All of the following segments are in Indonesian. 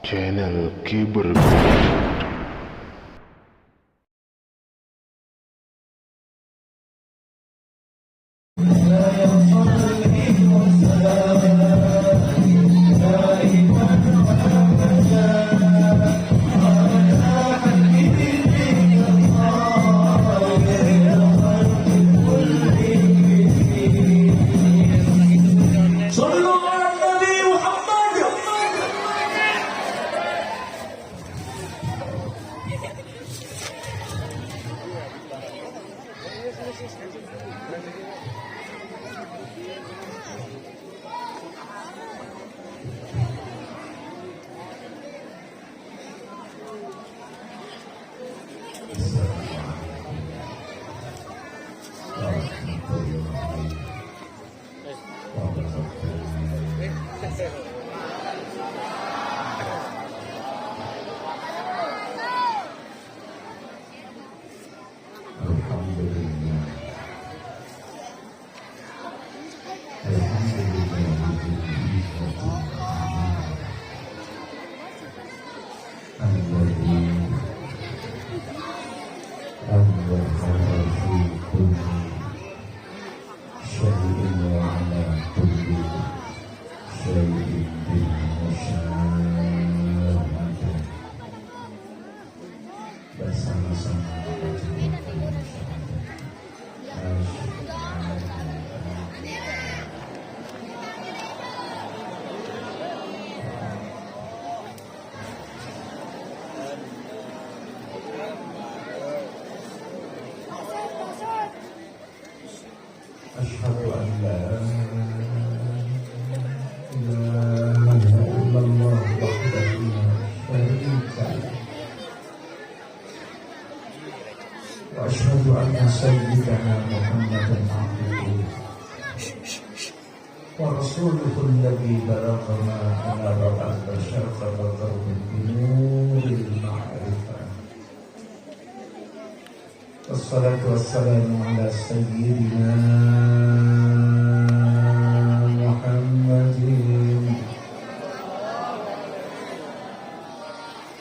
Channel Kiber. Asyhadu an la ilaha illallah wahdahu la syarika lah wa asyhadu anna sayyidana Muhammadan abduhu wa rasuluhu alladzi balagha ma anara al-bashar fadhakara min nuril ma'rifah. Wassalatu wassalamu ala sayyidina Muhammadin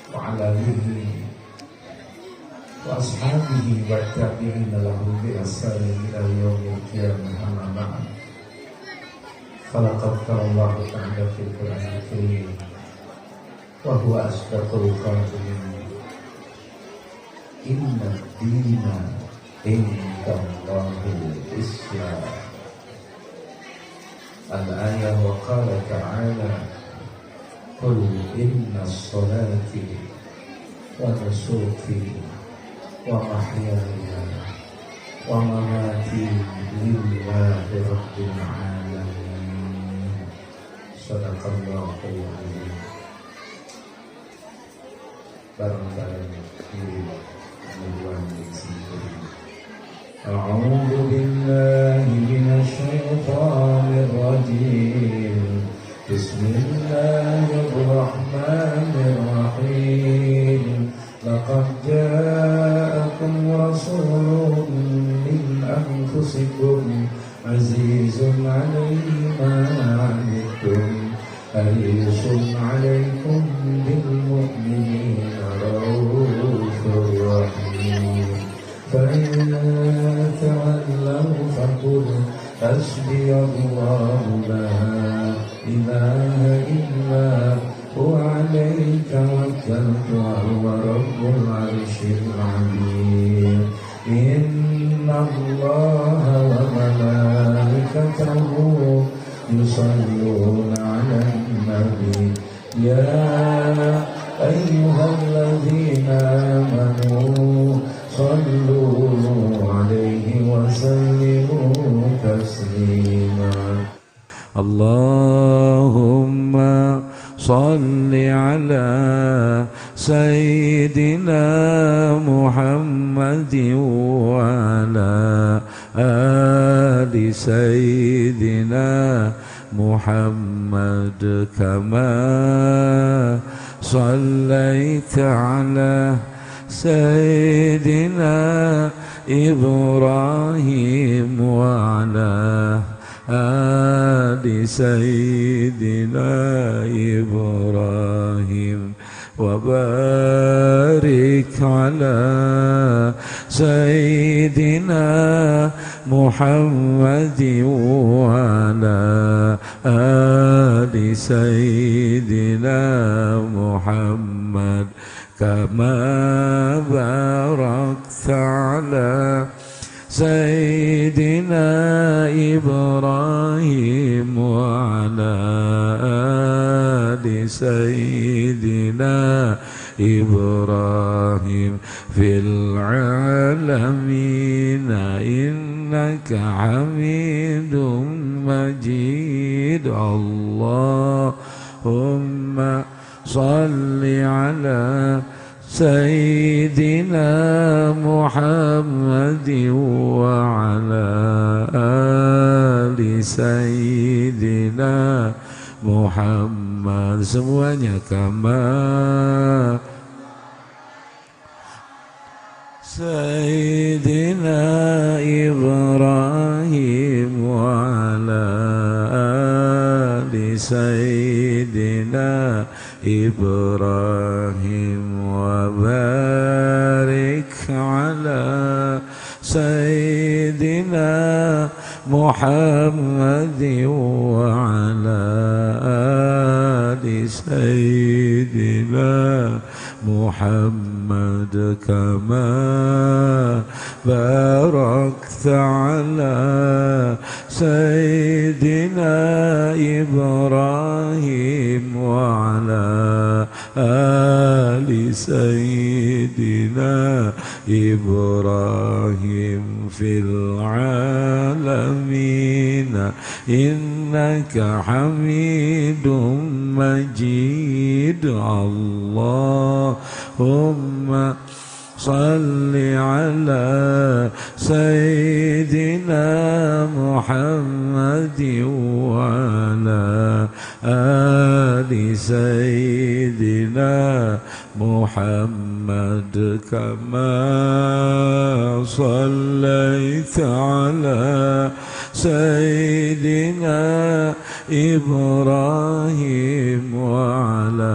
wa ala alihi wa ashabihi wa tabi'ina lahum bi ihsanin ila yaumil qiyamah, amma ba'd. Falaqad qala Allah ta'ala fil Qur'anil Karim wa huwa asdaqul qa'ilin. Inna dina indallahil Islam. Al-ayah wa qala ta'ala qul inna salati wa nusuki wa mahyaya wa mamati lillahi rabbil alamin. Sadaqallahul azim. Barang-barang A'udzu billahi minasy syaithanir rajim. Bismillahirrahmanirrahim. Laqad ja'akum rasulun min anfusikum azizun 'alayhi ma 'anittum harisun 'alaykum bil mu'minina raufur rahim. فإن تولوا فقل حسبي الله لا إله إلا هو عليه توكلت وهو رب العرش العظيم. إن الله وملائكته يصلون على النبي يا أيها الذين آمنوا صلوا عليه وسلموا تسليما. اللهم صل على سيدنا محمد وعلى آل سيدنا محمد كما صليت على سيدنا إبراهيم وعلى آل سيدنا إبراهيم وبارك على سيدنا محمد وعلى آل سيدنا محمد كما باركت على سيدنا إبراهيم وعلى آل سيدنا إبراهيم في العالمين إنك حميد مجيد. اللهم صل على سيدنا محمد وعلى آل سيدنا Muhammad. Semuanya kama Sayyidina Ibrahim wa ala ali Sayyidina Ibrahim wa barik ala Sayyidina Muhammad wa ala ali Sayyidina Muhammad kama barakta ala Sayyidina Ibrahim wa ala ali Sayyidina Ibrahim fil alamin innaka hamidum majid. Allahumma salli ala Sayyidina Muhammad wa ala ali Sayyidina Muhammad kama sallaita ala Sayyidina Ibrahim wa ala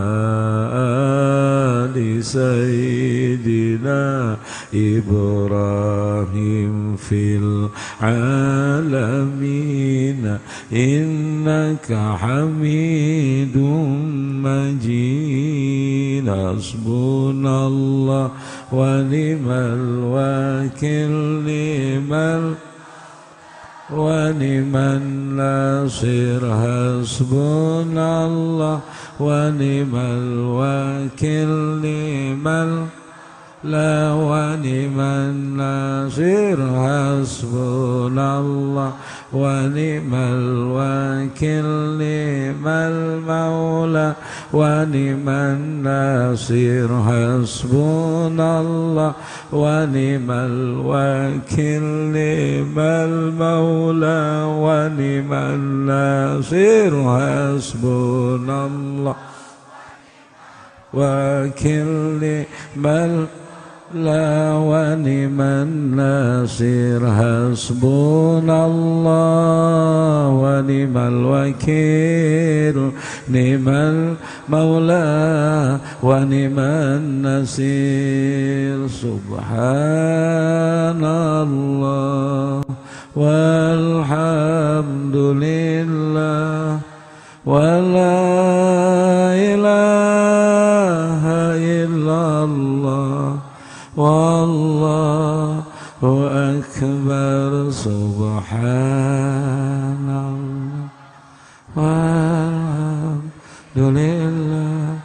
ali Sayyidina Ibrahim fil alamin innaka hamidum majid. Hasbunallah wa ni'mal wakil wa ni'man nasir. Hasbunallah wa ni'mal wakil la wa ni'man nasir. Hasbunallah wa ni'mal wakil ni'mal maula wa ni'man nasir. Hasbunallah wa ni'mal wakil ni'mal maula wa ni'man nasir. Hasbunallah wakil ni'mal la wa ni'man nasir. Hasbunallah wa ni'mal wakil ni'mal maula wa ni'man nasir. Subhanallah walhamdulillah wa la ilaha illallah wallahu akbar. Subhanallah walhamdulillah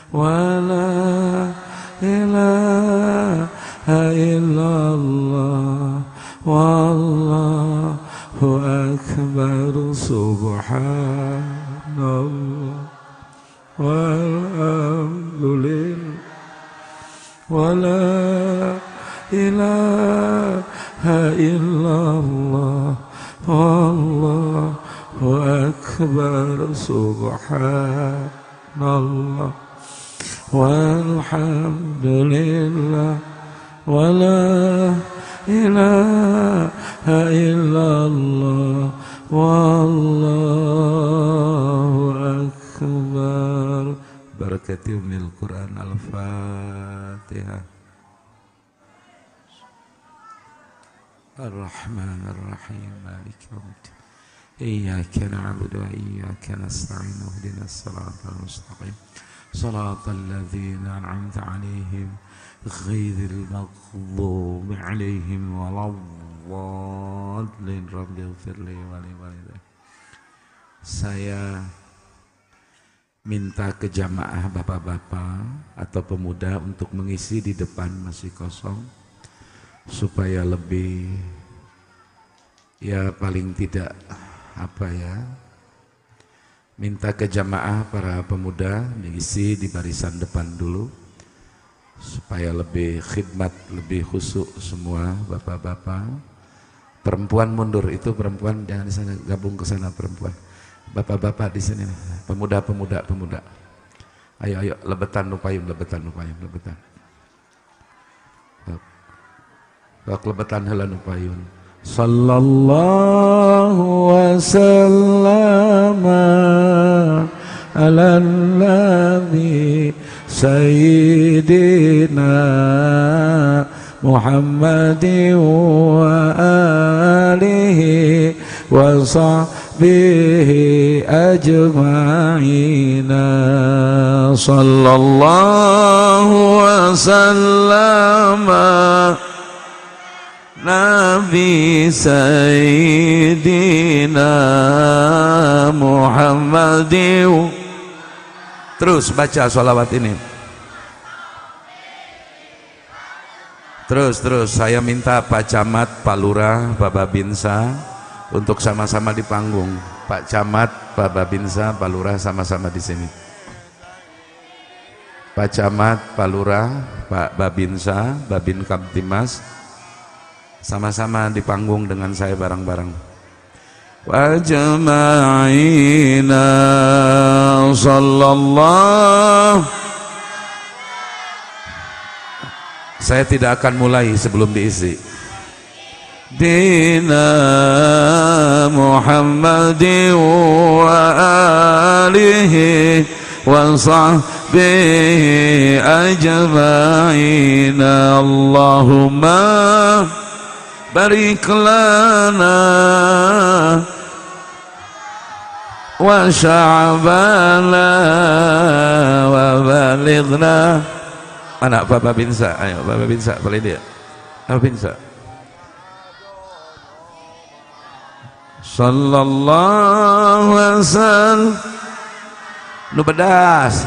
wa la ilaha illallah wallahu akbar. Subhanallah walhamdulillah wa la ilaha illallah wallahu akbar. Subhanallah walhamdulillah wa la ilaha illallah wallahu akbar. barakati umil Quran. Al-Fatihah. Ar-Rahman Ar-Rahim Maliki yaumiddin. Iyyaka na'budu wa iyyaka nasta'in. Ihdinas siratal mustaqim. Shiratal ladzina an'amta 'alaihim ghairil maghdubi 'alaihim waladdallin. Rabbighfirli wa li walidayya. Saya minta ke jamaah bapak-bapak atau pemuda untuk mengisi di depan masih kosong supaya lebih, ya paling tidak minta ke jamaah para pemuda mengisi di barisan depan dulu supaya lebih khidmat, lebih khusyuk semua bapak-bapak. Perempuan mundur, itu perempuan jangan di sana, gabung ke sana perempuan. Bapak-bapak di sini, pemuda. Ayo lebetan upayun. Lebetan heula upayun. Sallallahu wasallam ala nabi sayyidina Muhammadin wa alihi wa sahbihi ajma'ina. Sallallahu wasallam Nabi Sayyidina Muhammadin. Terus baca sholawat ini. Terus saya minta Pak Camat, Pak Lurah, Pak Babinsa untuk sama-sama di panggung. Pak Camat, Pak Babinsa, Pak Lurah sama-sama di sini. Pak Camat, Pak Lurah, Pak Babinsa, Babin Kamtimas sama-sama di panggung dengan saya bareng-bareng. Wa jama'ina sallallahu. Saya tidak akan mulai sebelum diisi. Dina Muhammadin wa alihi wa sahbihi ajma'ina. Allahumma barik lana wa sya'bana wa balighna. Anak Bapak Binsa, ayo Bapak Binsa, boleh dia. Bapak Binsa. Sallallahu alaihi wasallam. Nu bedas.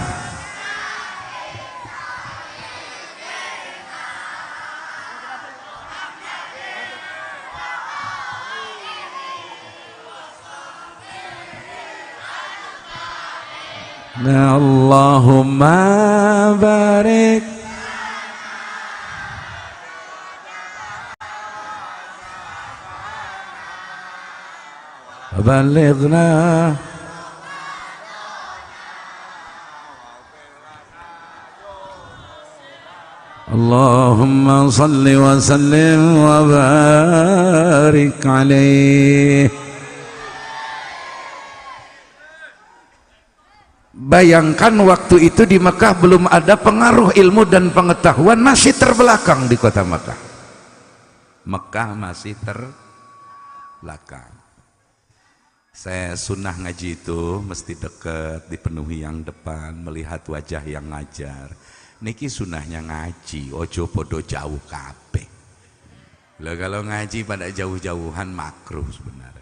Allahumma barik balighna Allahumma salli wa sallim wa barik alaihi. Bayangkan waktu itu di Mekah belum ada pengaruh ilmu dan pengetahuan, masih terbelakang di kota Mekah. Mekah masih terbelakang. Saya sunnah ngaji itu mesti dekat, dipenuhi yang depan, melihat wajah yang ngajar. Niki sunnahnya ngaji, ojo podo jauh kabeh. Lah kalau ngaji pada jauh-jauhan makruh sebenarnya.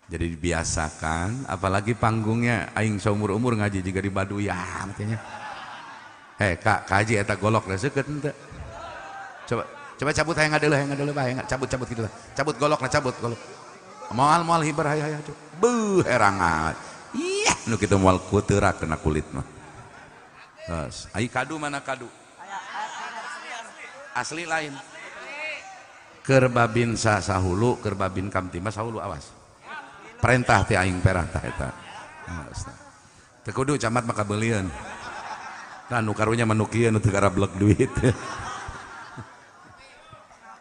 Jadi dibiasakan, apalagi panggungnya aing seumur-umur ngaji juga di Baduy ya matanya. Kak, kaji eta golok lah seukeut henteu. Coba cabut hayang ngadeuleuh bae, cabut kitu lah. Cabut golok. Moal hibar hayang coba. Beuh herangan. Iya, nu kitu moal kuteurak kena kulit mah. Terus, ai kadu mana kadu? Asli lain. Keur Babinsa sahulu, keur Babin Kamtimas sahulu awas. Perintah ti aing perintah eta. Teu kudu camat maka beulieun. Tah nu karunya manukieun nu teu garablek duit.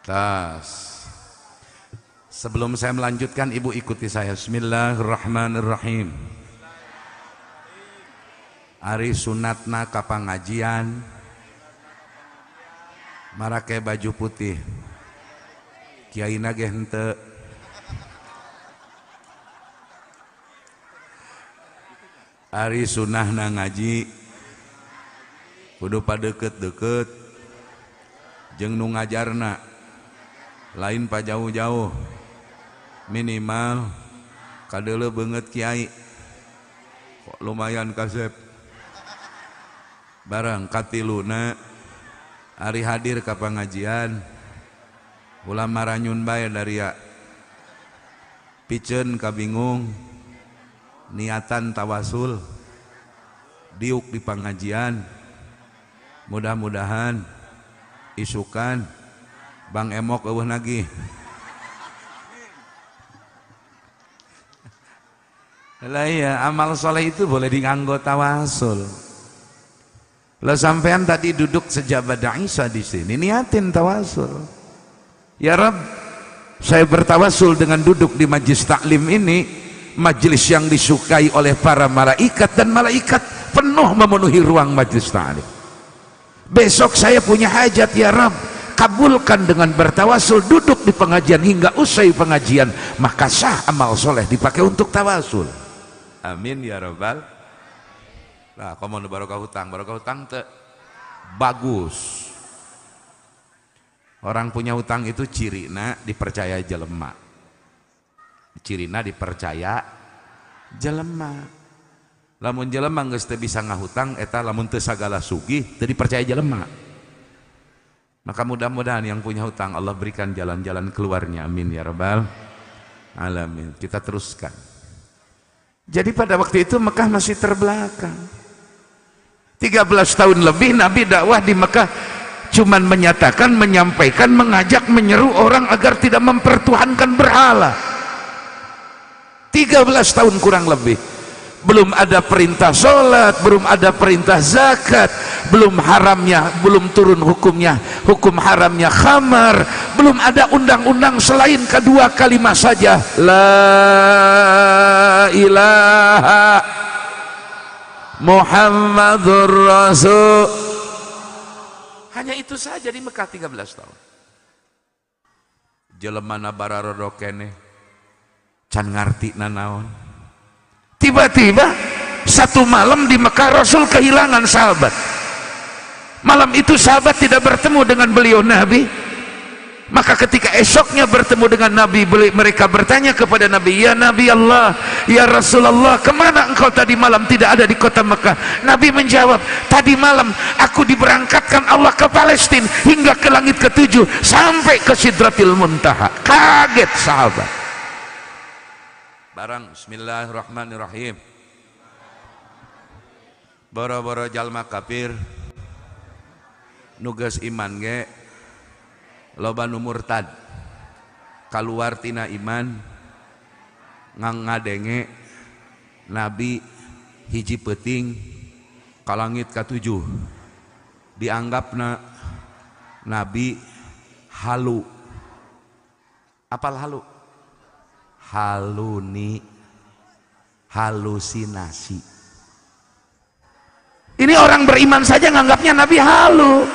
Tas. Sebelum saya melanjutkan, ibu ikuti saya. Bismillahirrahmanirrahim. ari sunatna ka pangajian marake baju putih kiaina ge henteu ari sunahna ngaji kudu padeukeut-deukeut jeung nu ngajarna lain pa jauh-jauh minimal kadeuleu beungeut kiai kok lumayan kasep barang katiluna ari hadir ka pangajian ulah maranyun bae dari ya piceun kabingung niatan tawasul diuk di pengajian mudah-mudahan isukan Bang Emok eueuh nagih lah ya amal soleh itu boleh diganggo tawasul lah sampean tadi duduk sejabat Aisyah di sini niatin tawasul ya Rabb saya bertawasul dengan duduk di majlis taklim ini majelis yang disukai oleh para malaikat dan malaikat penuh memenuhi ruang majelis ta'lim. Besok saya punya hajat ya Rabb, kabulkan dengan bertawasul duduk di pengajian hingga usai pengajian, maka sah amal soleh dipakai untuk tawasul. Amin ya Rabbal. Nah, komo barokah hutang teh bagus. Orang punya hutang itu cirina dipercaya jelema. Cirina dipercaya jelema. Lamun jelema geus teu bisa ngahutang eta lamun teu sagala sugih teu dipercaya jelema. Maka mudah-mudahan yang punya hutang Allah berikan jalan-jalan keluarnya, amin ya rabbal alamin. Kita teruskan. Jadi pada waktu itu Mekah masih terbelakang. 13 tahun lebih Nabi dakwah di Mekah cuman menyatakan, menyampaikan, mengajak, menyeru orang agar tidak mempertuhankan berhala. 13 tahun kurang lebih. Belum ada perintah sholat, belum ada perintah zakat, belum turun hukumnya, hukum haramnya khamar, belum ada undang-undang selain kedua kalimat saja, la ilaha Muhammadur Rasul. Hanya itu saja di Mekah 13 tahun. Jelemana bararodo keneh can ngarti nanaon. Tiba-tiba satu malam di Mekah Rasul kehilangan sahabat. Malam itu sahabat tidak bertemu dengan beliau Nabi. Maka ketika esoknya bertemu dengan Nabi, mereka bertanya kepada Nabi, ya Nabi Allah, ya Rasulullah, kemana engkau tadi malam tidak ada di kota Mekah? Nabi menjawab, tadi malam aku diberangkatkan Allah ke Palestina hingga ke langit ke-7 sampai ke Sidratil Muntaha. Kaget sahabat. Barang bismillahirrahmanirrahim. Boro-boro jalma kafir nugas iman ge loba nu murtad kaluar tina iman ngadenge Nabi hiji peuting ka langit ka-7 dianggapna Nabi halu. Apal halu? Halusinasi. Ini orang beriman saja nganggapnya Nabi halu.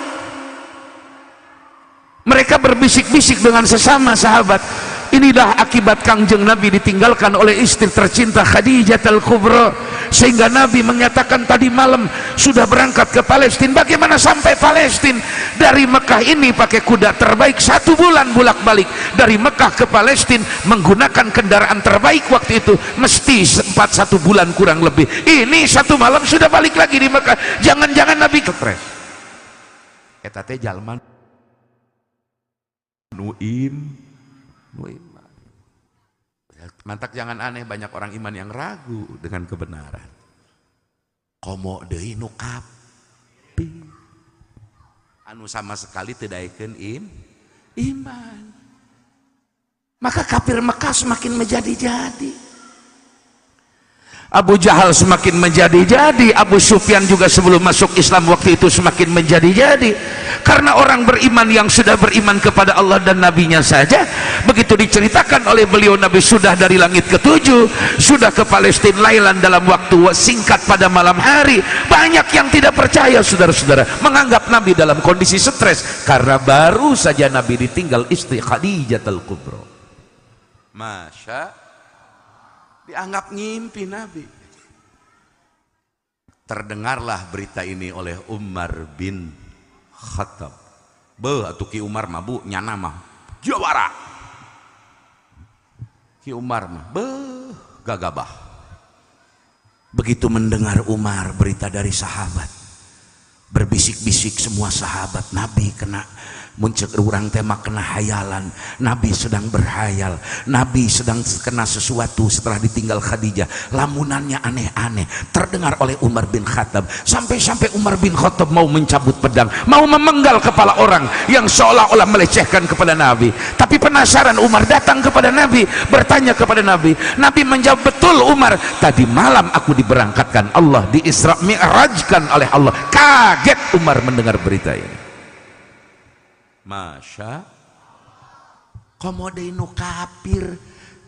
Mereka berbisik-bisik dengan sesama sahabat. Inilah akibat Kangjeng Nabi ditinggalkan oleh istri tercinta Khadijah Al-Kubra, sehingga Nabi menyatakan tadi malam sudah berangkat ke Palestina. Bagaimana sampai Palestina? Dari Mekah ini pakai kuda terbaik 1 bulan bolak-balik dari Mekah ke Palestina menggunakan kendaraan terbaik waktu itu, mesti sempat 1 bulan kurang lebih. Ini 1 malam sudah balik lagi di Mekah. Jangan-jangan Nabi stres. Eta teh jalma nuim. Mantak jangan aneh, banyak orang iman yang ragu dengan kebenaran. Komo deui nu kapi anu sama sekali teu daekeun iman. Maka kafir Mekah semakin menjadi-jadi. Abu Jahal semakin menjadi-jadi, Abu Sufyan juga sebelum masuk Islam waktu itu semakin menjadi-jadi, karena orang beriman yang sudah beriman kepada Allah dan Nabi-Nya saja, begitu diceritakan oleh beliau Nabi sudah dari langit ke-7, sudah ke Palestina lailan dalam waktu singkat pada malam hari, banyak yang tidak percaya saudara-saudara, menganggap Nabi dalam kondisi stres karena baru saja Nabi ditinggal istri Khadijatul Kubra. Masya, dianggap ngimpi Nabi. Terdengarlah berita ini oleh Umar bin Khattab. Atuh Ki Umar mah bu nyana mah jawara. Ki Umar mah gagabah. Begitu mendengar Umar berita dari sahabat, berbisik-bisik semua sahabat, Nabi kena muncul urang tema kena hayalan, Nabi sedang berhayal, Nabi sedang kena sesuatu setelah ditinggal Khadijah, lamunannya aneh-aneh. Terdengar oleh Umar bin Khattab, sampai-sampai Umar bin Khattab mau mencabut pedang, mau memenggal kepala orang yang seolah-olah melecehkan kepada Nabi. Tapi penasaran, Umar datang kepada Nabi, bertanya kepada Nabi. Nabi menjawab, betul Umar, tadi malam aku diberangkatkan Allah, di Isra Mi'rajkan oleh Allah. Kaget Umar mendengar berita ini. Masya, komodinu kafir,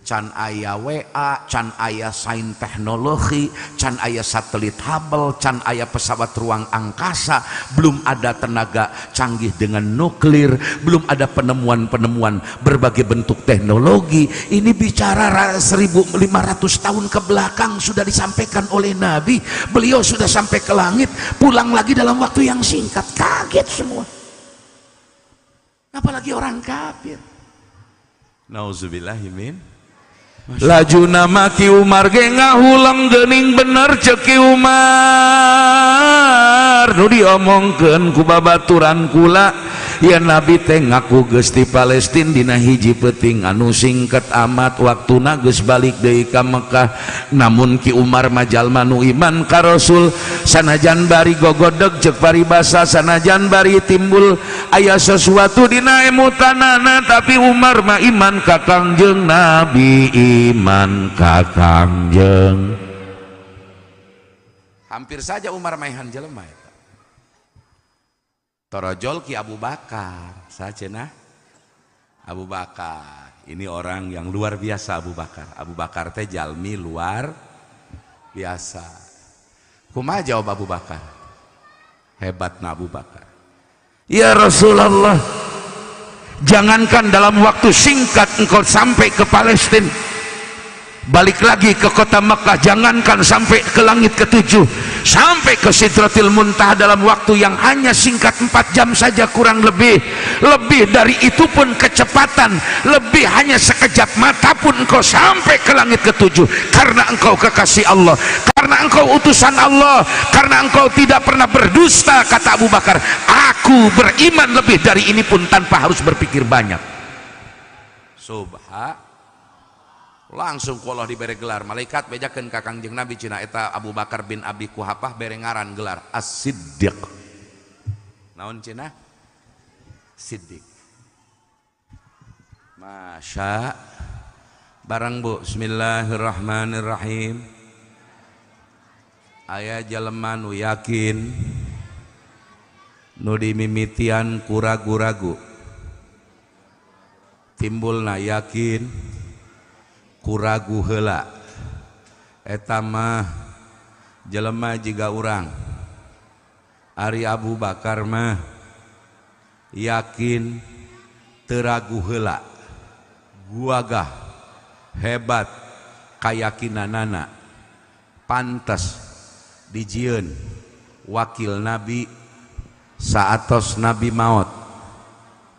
can aya WA, can aya sains teknologi, can aya satelit Hubble, can aya pesawat ruang angkasa, belum ada tenaga canggih dengan nuklir, belum ada penemuan-penemuan berbagai bentuk teknologi. Ini bicara 1500 tahun ke belakang sudah disampaikan oleh Nabi. Beliau sudah sampai ke langit, pulang lagi dalam waktu yang singkat. Kaget semua, apalagi orang kafir. Nauzubillahimin. Laju nama Ki Umar ge ngahulang geuning bener ceuk Ki Umar nu diomongkeun ku babaturan kula, ya Nabi teh ngaku geus di Palestina dina hiji peuting anu singket amat, waktuna geus balik deui ka Mekah. Namun Ki Umar mah jalma nu iman ka Rasul, sanajan bari gogodeg ceuk paribasa, sanajan bari timbul aya sesuatu dina emutanana, tapi Umar mah iman ka Kangjeng Nabi, iman ka Kangjeng. Hampir saja Umar maihan jelema eta. Torojol Ki Abu Bakar sacenah. Abu Bakar ini orang yang luar biasa. Abu Bakar teh jalmi luar biasa. Kumaha jawab Abu Bakar? Hebatna Abu Bakar. Ya Rasulullah, jangankan dalam waktu singkat engkau sampai ke Palestina, balik lagi ke kota Mekah, jangankan sampai ke langit ke-7, sampai ke Sidratil Muntaha dalam waktu yang hanya singkat 4 jam saja kurang lebih. Lebih dari itu pun kecepatan, lebih hanya sekejap mata pun engkau sampai ke langit ke-7, karena engkau kekasih Allah, karena engkau utusan Allah, karena engkau tidak pernah berdusta. Kata Abu Bakar, aku beriman lebih dari ini pun tanpa harus berpikir banyak. Subhanallah. Langsung Allah diberi gelar malaikat bejakeun ka Kangjeng Nabi cina eta Abu Bakar bin Abi Kuhafah bere ngaran gelar As-Siddiq. Naon cina? Siddiq. Masya barang bu. Bismillahirrahmanirrahim. Aya jelema nu yakin, nu dimimitian ku ragu-ragu, timbulna yakin kuragu heula. Eta mah jelema jiga urang. Ari Abu Bakar mah yakin teu ragu heula, guagah hebat kayakinanana, pantas dijieun wakil Nabi saatos Nabi maot,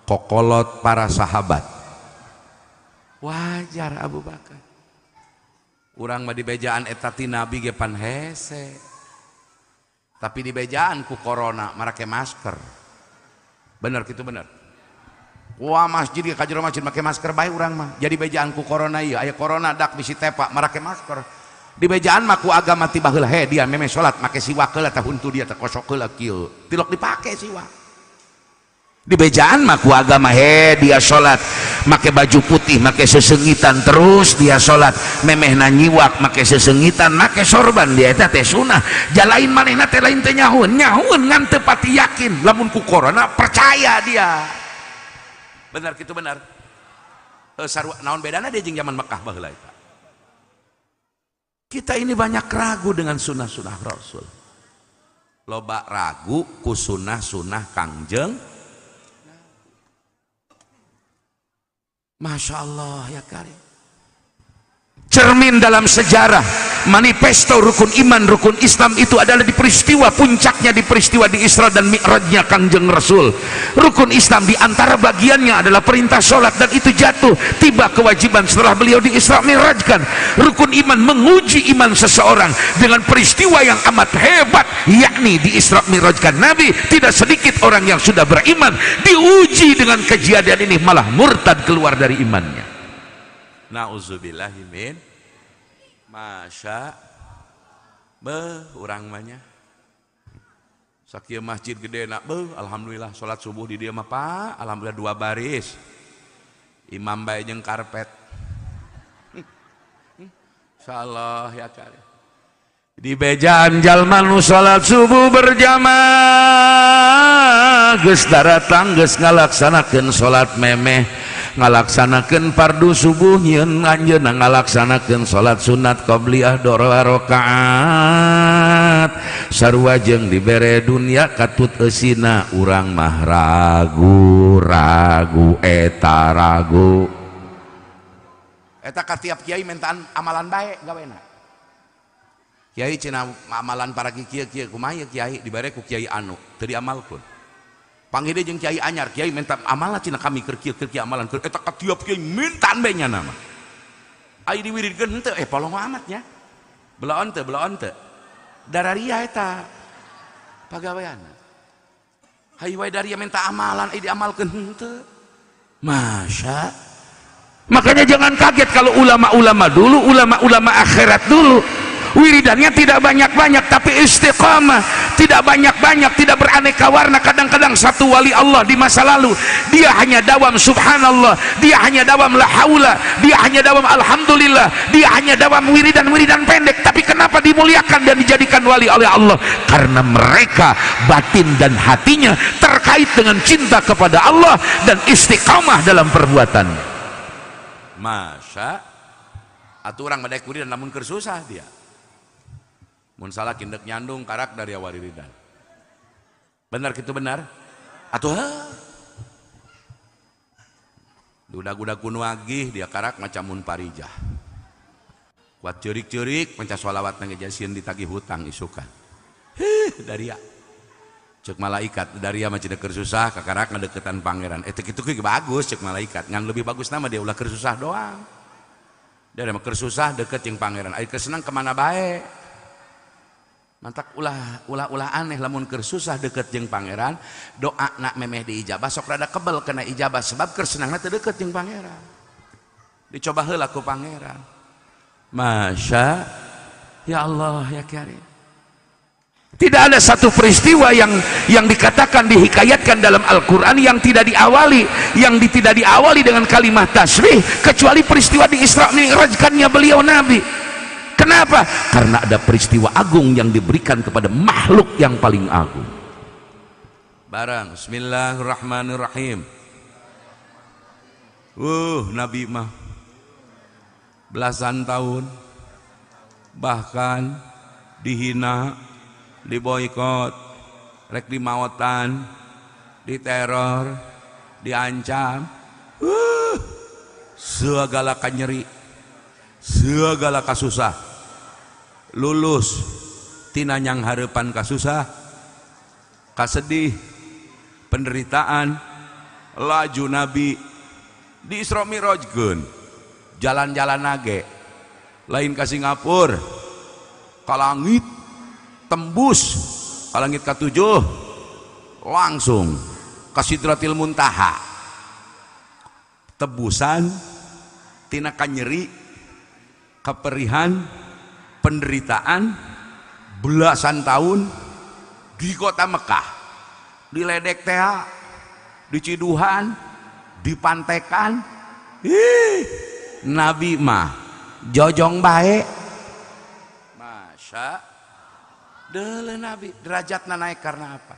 kokolot para sahabat. Wajar Abu Bakar. Urang mah dibejaan eta ti Nabi ge pan hese. Tapi dibejaan ku corona marake masker. Bener kitu bener. Wah masjid ge ka jero masjid make masker bae urang mah. Jadi bejaan ku corona ieu, aya corona dak bisi tepa marake masker. Dibejaan mah ku agama ti baheula he dia meme salat make siwak heula tah huntu dia teh kosok heula kieu. Tilok dipake siwak. Di bejaan mah ku agama he dia sholat make baju putih, make sesengitan, terus dia sholat memehna nyiwak, make sesengitan, make sorban, dia eta teh sunah. Jalain manehna teh lain teh nyahun ngan teu pati yakin, lamun ku corona percaya dia. Benar kitu benar. Sarua naon bedana dia jeung zaman Mekah baheula eta. Kita ini banyak ragu dengan sunah-sunah Rasul. Loba ragu ku sunah-sunah Kangjeng. Masya Allah ya karim. Cermin dalam sejarah, manifesto rukun iman, rukun Islam itu adalah di peristiwa puncaknya, di peristiwa di Isra dan Mi'rajnya Kangjeng Rasul. Rukun Islam di antara bagiannya adalah perintah sholat, dan itu jatuh tiba kewajiban setelah beliau di Isra Mi'rajkan. Rukun iman menguji iman seseorang dengan peristiwa yang amat hebat, yakni di Isra Mi'rajkan Nabi. Tidak sedikit orang yang sudah beriman diuji dengan kejadian ini malah murtad keluar dari imannya. Nauzubillahimin. Masya urang banyak sakieu masjid gede nak alhamdulillah sholat subuh di dia mah Pak, alhamdulillah 2 baris imam bae jeung karpet. Insyaallah ya kali di bejaan jalma nu sholat subuh berjamaah geus daratang geus ngalaksanakeun sholat memeh, ngalaksanakeun fardu subuh nyeun anjeunna ngalaksanakeun salat sunat qabliyah 2 rakaat sarua jeung dibere dunya katut eusina urang mah ragu eta ka tiap kiai mentaan amalan bae gawena kiai cenah amalan para kiai kumaha kiai dibere ku kiai anu teu diamalkeun. Panggil jeung kiai anyar, kiai minta amalan cina kami keur kieu amalan keur eta ka tiap kiai mintaan bae nya nama. Ai diwiridkeun henteu polong amat nya. Belaon teu dararia eta pagaweana. Hai wae daria minta amalan ai diamalkeun henteu. Masya. Makanya jangan kaget kalau ulama-ulama dulu, ulama-ulama akhirat dulu wiridannya tidak banyak-banyak tapi istiqamah, tidak banyak-banyak, tidak beraneka warna. Kadang-kadang satu wali Allah di masa lalu dia hanya dawam subhanallah, dia hanya dawam la haula, dia hanya dawam alhamdulillah, dia hanya dawam wiridan pendek, tapi kenapa dimuliakan dan dijadikan wali oleh Allah? Karena mereka batin dan hatinya terkait dengan cinta kepada Allah dan istiqamah dalam perbuatannya. Masya atuh urang badai wiridan namun keur susah dia mun salah kindek nyandung karak dari awal wiridan. Benar gitu benar? Atuh duda-duda kuno agih dia karak macam mun parijah. Kuat ceurik-ceurik panca sholawat ngejasieun ditagih hutang isukan. Daria. Cek malaikat daria mah cenah keur susah ka karak ngadeukeutan pangeran. Eta kitu ge bagus cek malaikat. Ngan lebih bagus nama dia ulah keur susah doang. Dia mah keur susah deket jeung pangeran. Ai keur senang kemana bae. Mantak ulah aneh lamun keur susah deket jeung pangeran, doa nak memeh diijabah sok rada kebel kena ijabah sebab keur senangna teu deket jeung pangeran. Dicoba heula ku pangeran. Masya ya Allah ya Karim. Tidak ada satu peristiwa yang dikatakan dihikayatkan dalam Al-Qur'an yang tidak diawali dengan kalimat tasbih kecuali peristiwa di Isra Mi'rajkannya beliau Nabi. Kenapa? Karena ada peristiwa agung yang diberikan kepada makhluk yang paling agung. Barang bismillahirrahmanirrahim. Nabi mah belasan tahun bahkan dihina, diboikot, rek dimaotan, diteror, diancam, segala kanyeri, segala kasusah, lulus tina nyang hareupan kasusah, kasedih, penderitaan, laju Nabi di Isra Mi'rajkeun, jalan-jalan nage, lain ka Singapura, ka langit, tembus ka langit ka-7, langsung ka Sidratil Muntaha, tebusan tina kanyeri, keperihan, penderitaan belasan tahun di kota Mekah, diledek teh, diciduhan, dipantekan, Nabi mah jojong baik. Masya Dele Nabi derajatnya naik karena apa?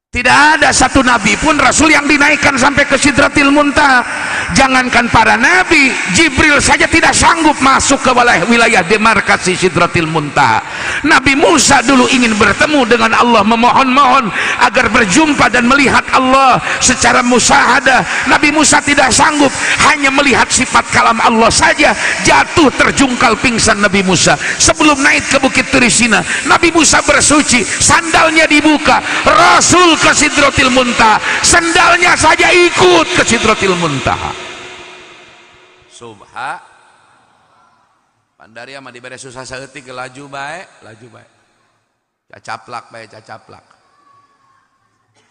Tidak ada satu nabi pun rasul yang dinaikkan sampai ke Sidratil Muntaha. Jangankan para nabi, Jibril saja tidak sanggup masuk ke wilayah demarkasi Sidratil Muntaha. Nabi Musa dulu ingin bertemu dengan Allah, memohon-mohon agar berjumpa dan melihat Allah secara musyahadah. Nabi Musa tidak sanggup, hanya melihat sifat kalam Allah saja, jatuh terjungkal pingsan Nabi Musa. Sebelum naik ke Bukit Turisina, Nabi Musa bersuci, sandalnya dibuka, Rasul ke Sidratil Muntaha, sandalnya saja ikut ke Sidratil Muntaha. Subha Pandari ama diberi susah saeutik laju baik, cacaplak baik, cacaplak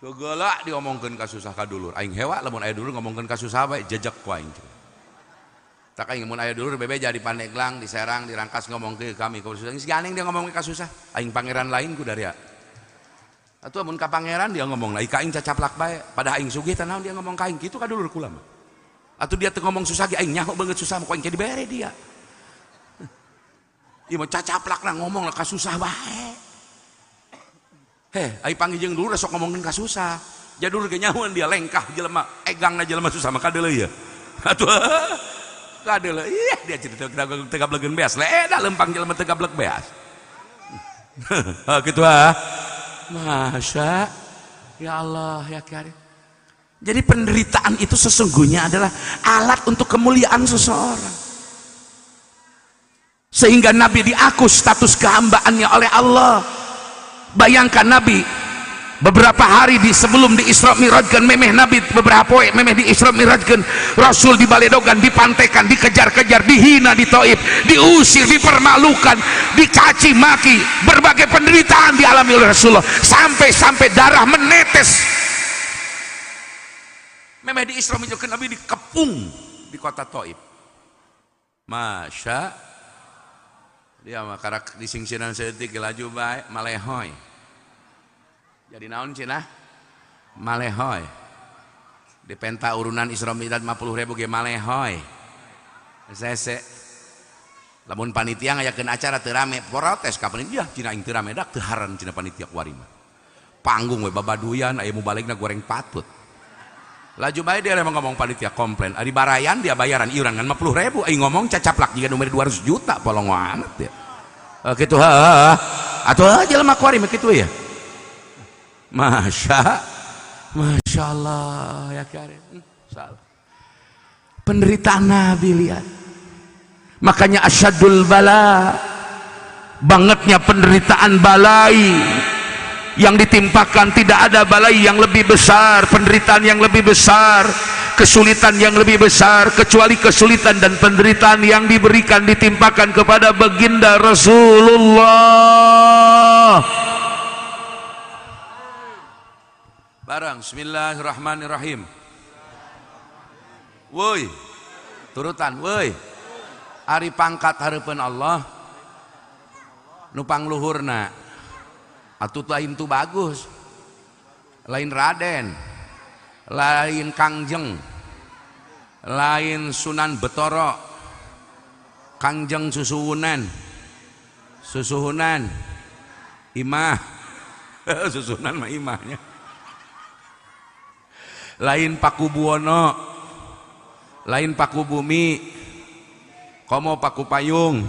segala diomongkeun ka susah ka dulur. Aing hewa lamun aya dulur ngomongkeun ka susah bae jejeg ku aing. Tak aing mun aya dulur bebeja di Pandeglang, di Serang, di Rangkas ngomong ke kami ka susah. Si aneh dia ngomong ka susah. Aing pangeran lain ku dari atuh mun ka pangeran dia ngomong lai ka aing cacaplak bae. Pada aing sugih teh naon dia ngomong ka aing kitu ka dulur kula mah. Atuh dia teu ngomong susah ge aing nyaho beungeut susah mah ku aing teh dibere dia. Ieu mah cacaplak na ngomong ka susah bae. Aing panggil jeung dulur sok ngomongkeun ka susah. Jadi dulur ge nyahoan dia lengkah jelema, egangna jelema susah mah kadeuleu ya. Atuh kadeuleu ih dia cerita teu gablegeun beas. Eda lempang jelema teu gablek beas. Kitu Masya ya Allah ya Karim. Jadi penderitaan itu sesungguhnya adalah alat untuk kemuliaan seseorang, sehingga Nabi diaku status kehambaannya oleh Allah. Bayangkan Nabi beberapa hari sebelum di Isra Mi'rajkeun, memeh Nabi beberapa poe memeh di Isra Mi'rajkeun, Rasul dibaledogan, dipantekan, dikejar-kejar, dihina di Taif, diusir, dipermalukan, dicaci maki, berbagai penderitaan dialami oleh Rasulullah, sampai darah menetes. Memeh di Isra Mi'rajkeun Nabi dikepung di kota Taif. Masya dia mah karak disingsiran seeutik laju bae malehoy. Jadi naon cenah? Malehoy. Di penta urunan Isra Mi'raj 50.000 ge malehoy. Sese. Lamun panitia ngayakeun acara teu rame, protes ka panitia, cenah aing teu rame dak teu haran cenah panitia kuari mah. Panggung we babaduyan aya mubaligna goreng patut. Laju bae dia ngomong panitia komplain, ari barayan dia bayaran iuran kan 50.000, aing ngomong cacaplak jiga nomor 200 juta polong amat ya. Kitu atuh jelema kuari mah kitu ya. Masya Allah ya Karim. Salah. Penderitaan Nabi lihat. Makanya asyadul bala, bangetnya penderitaan balai yang ditimpakan, tidak ada balai yang lebih besar, penderitaan yang lebih besar, kesulitan yang lebih besar kecuali kesulitan dan penderitaan yang diberikan ditimpakan kepada baginda Rasulullah. Barang bismillahirrahmanirrahim. Woi turutan woi ari pangkat hareupeun Allah nupang luhurna atuh lain tu bagus, lain Raden, lain Kangjeng, lain Sunan Betoro, Kangjeng susuhunan imah susuhunan mah imahnya, lain Paku Buwono, lain Paku Bumi, komo Paku Payung,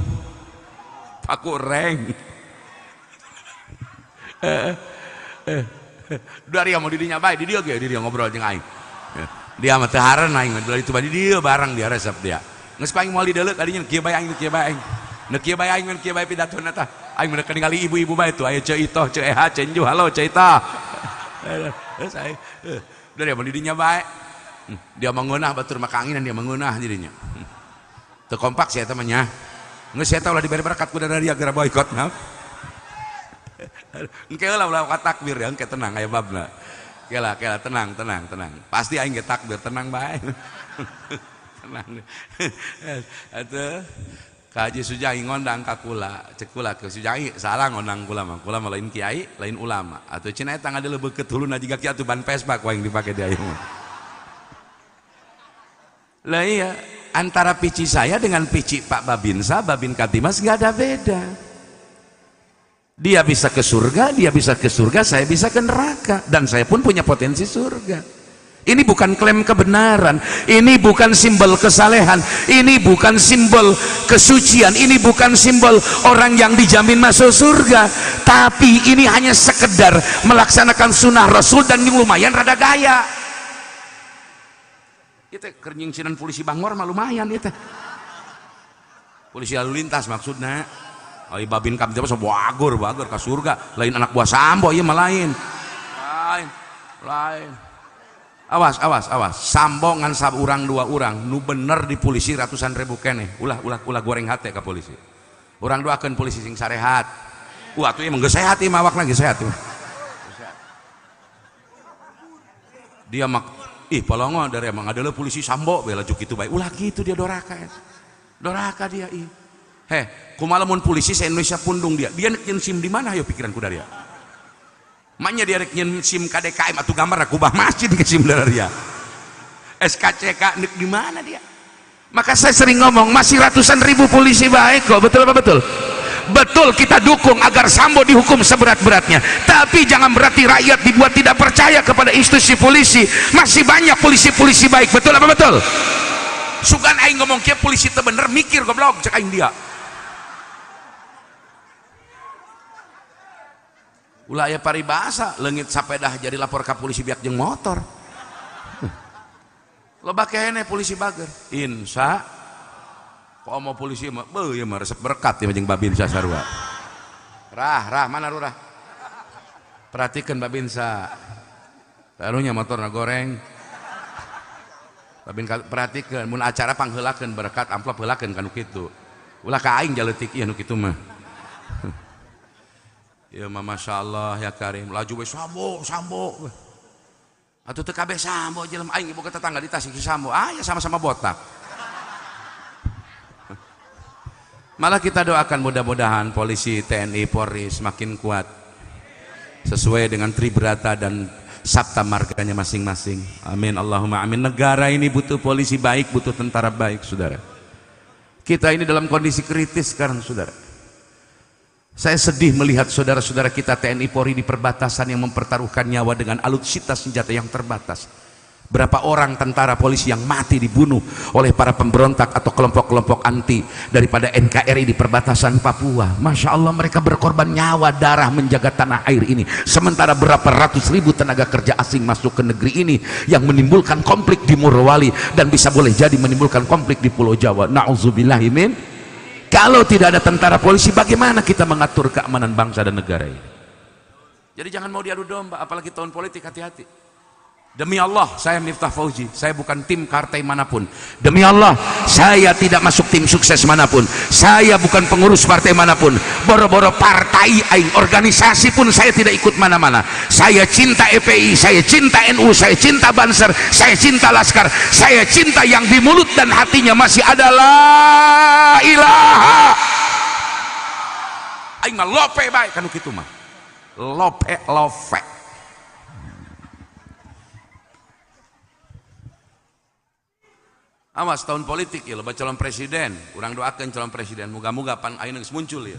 Paku Reng. Dari yang mau didinya baik, di dia ngobrol jeung aing. Dia mah teu hareun aing, dari itu di dia barang dia resep dia. Geus paing moal di deuleu kadinya kieu bae aing, kieu bae aing. Nu kieu bae aing, kieu bae pidatona tah. Aing meureun ningali ibu-ibu bae tuh, aya Ceu Itoh, Ceu Eha, Ceu Enju, halo Ceu Itoh. Terus aing dari yang mau didinya bae. Dia mengeunah batur maka anginan dia mengeunah dirinya. Teu kompak sih eta mah nya. Geus eta ulah diberi berkat ku dari dia gara boykot nah. Engke lah ulah takbir ya, engke tenang aya babna. Kela tenang. Pasti aing ge takbir tenang bae. Tenang. Atuh ka Haji Sujai ngondang ka kula, cek kula ke Sujai salah ngondang kula mah. Kula mah lain kiai, lain ulama. Atuh cenah eta ngadeuleu beukeut huluna jiga kieu atuh ban Vespa ku aing dipake di ayeuna. Lah iya, antara pici saya dengan pici Pak Babinsa, Babin Katimas nggak ada beda. Dia bisa ke surga, dia bisa ke surga, saya bisa ke neraka, dan saya pun punya potensi surga. Ini bukan klaim kebenaran, ini bukan simbol kesalehan, ini bukan simbol kesucian, ini bukan simbol orang yang dijamin masuk surga, tapi ini hanya sekedar melaksanakan sunnah Rasul dan yang lumayan rada gaya. Itu kernyingsinan polisi Bangor mah lumayan itu. Polisi lalu lintas maksudnya. Oh, Babin Kamtibas bagur ke surga, lain anak buah Sambo ieu mah lain. Awas, Sambo ngan sab urang dua urang, nu bener di polisi ratusan ribu kene. Ulah goreng hati ke polisi. Urang doakeun polisi sing sarehat. Wah, atuh emang geus sehat ieu mah awakna geus sehat. Dia mak polongo dari emang adalah polisi Sambo bela juk kitu bae. Ulah kitu dia doraka. Doraka dia ieu. Kumaha lamun polisi se-Indonesia pundung dia. Dia nyeun SIM di mana ayo pikiran ku dari dia. Maknya dia rek nyeun SIM KDKM atuh gambar kubah masjid ke SIM dari dia. SKCK di mana dia? Maka saya sering ngomong masih ratusan ribu polisi baik kok, betul apa betul? Betul, kita dukung agar Sambo dihukum seberat-beratnya, tapi jangan berarti rakyat dibuat tidak percaya kepada institusi polisi. Masih banyak polisi-polisi baik, betul apa betul? Sugan aing ngomong kia polisi teu bener mikir goblok cek aing dia. Ulah aya paribasa leungit sapedah jadi lapor ka polisi biak jeung motor. Loba keneh polisi bager. Insya kok mau polisi mah beuh ieu mah resep berkat ieu jeung Babinsa sarua. Rah mana rurah? Perhatikeun Babinsa. Taruhnya motorna goreng. Babin perhatikeun mun acara pangheulakeun berkat amplop heulakeun kanu kitu. Ulah ka aing jaleutik ieu nu kitu mah. Ya masya Allah ya Karim, laju we Sambo. Atuh teu kabeh Sambo jelema aing ibu tetangga di Tasik Sambo. Ya sama-sama botak. Malah kita doakan mudah-mudahan polisi, TNI, Polri semakin kuat sesuai dengan tribrata dan sabta marganya masing-masing. Amin Allahumma amin. Negara ini butuh polisi baik, butuh tentara baik, saudara. Kita ini dalam kondisi kritis sekarang, saudara. Saya sedih melihat saudara-saudara kita TNI Polri di perbatasan yang mempertaruhkan nyawa dengan alutsista senjata yang terbatas. Berapa orang tentara polisi yang mati dibunuh oleh para pemberontak atau kelompok-kelompok anti daripada NKRI di perbatasan Papua. Masya Allah, mereka berkorban nyawa darah menjaga tanah air ini. Sementara berapa ratus ribu tenaga kerja asing masuk ke negeri ini yang menimbulkan konflik di Morowali dan bisa boleh jadi menimbulkan konflik di Pulau Jawa. Na'udzubillahimin. Kalau tidak ada tentara polisi, bagaimana kita mengatur keamanan bangsa dan negara ini? Jadi jangan mau diadu domba, apalagi tahun politik, hati-hati. Demi Allah, saya Miftah Fauzi, saya bukan tim partai manapun. Demi Allah, saya tidak masuk tim sukses manapun. Saya bukan pengurus partai manapun. Boro-boro partai aing, organisasi pun saya tidak ikut mana-mana. Saya cinta EPI, saya cinta NU, saya cinta Banser, saya cinta Laskar, saya cinta yang di mulut dan hatinya masih ada la ilaha. Aing mah lope bae kanu kitu mah. Lope. Awas tahun politik ya, loba calon presiden, orang doakan calon presiden, moga-moga pan ayeuna geus muncul ya.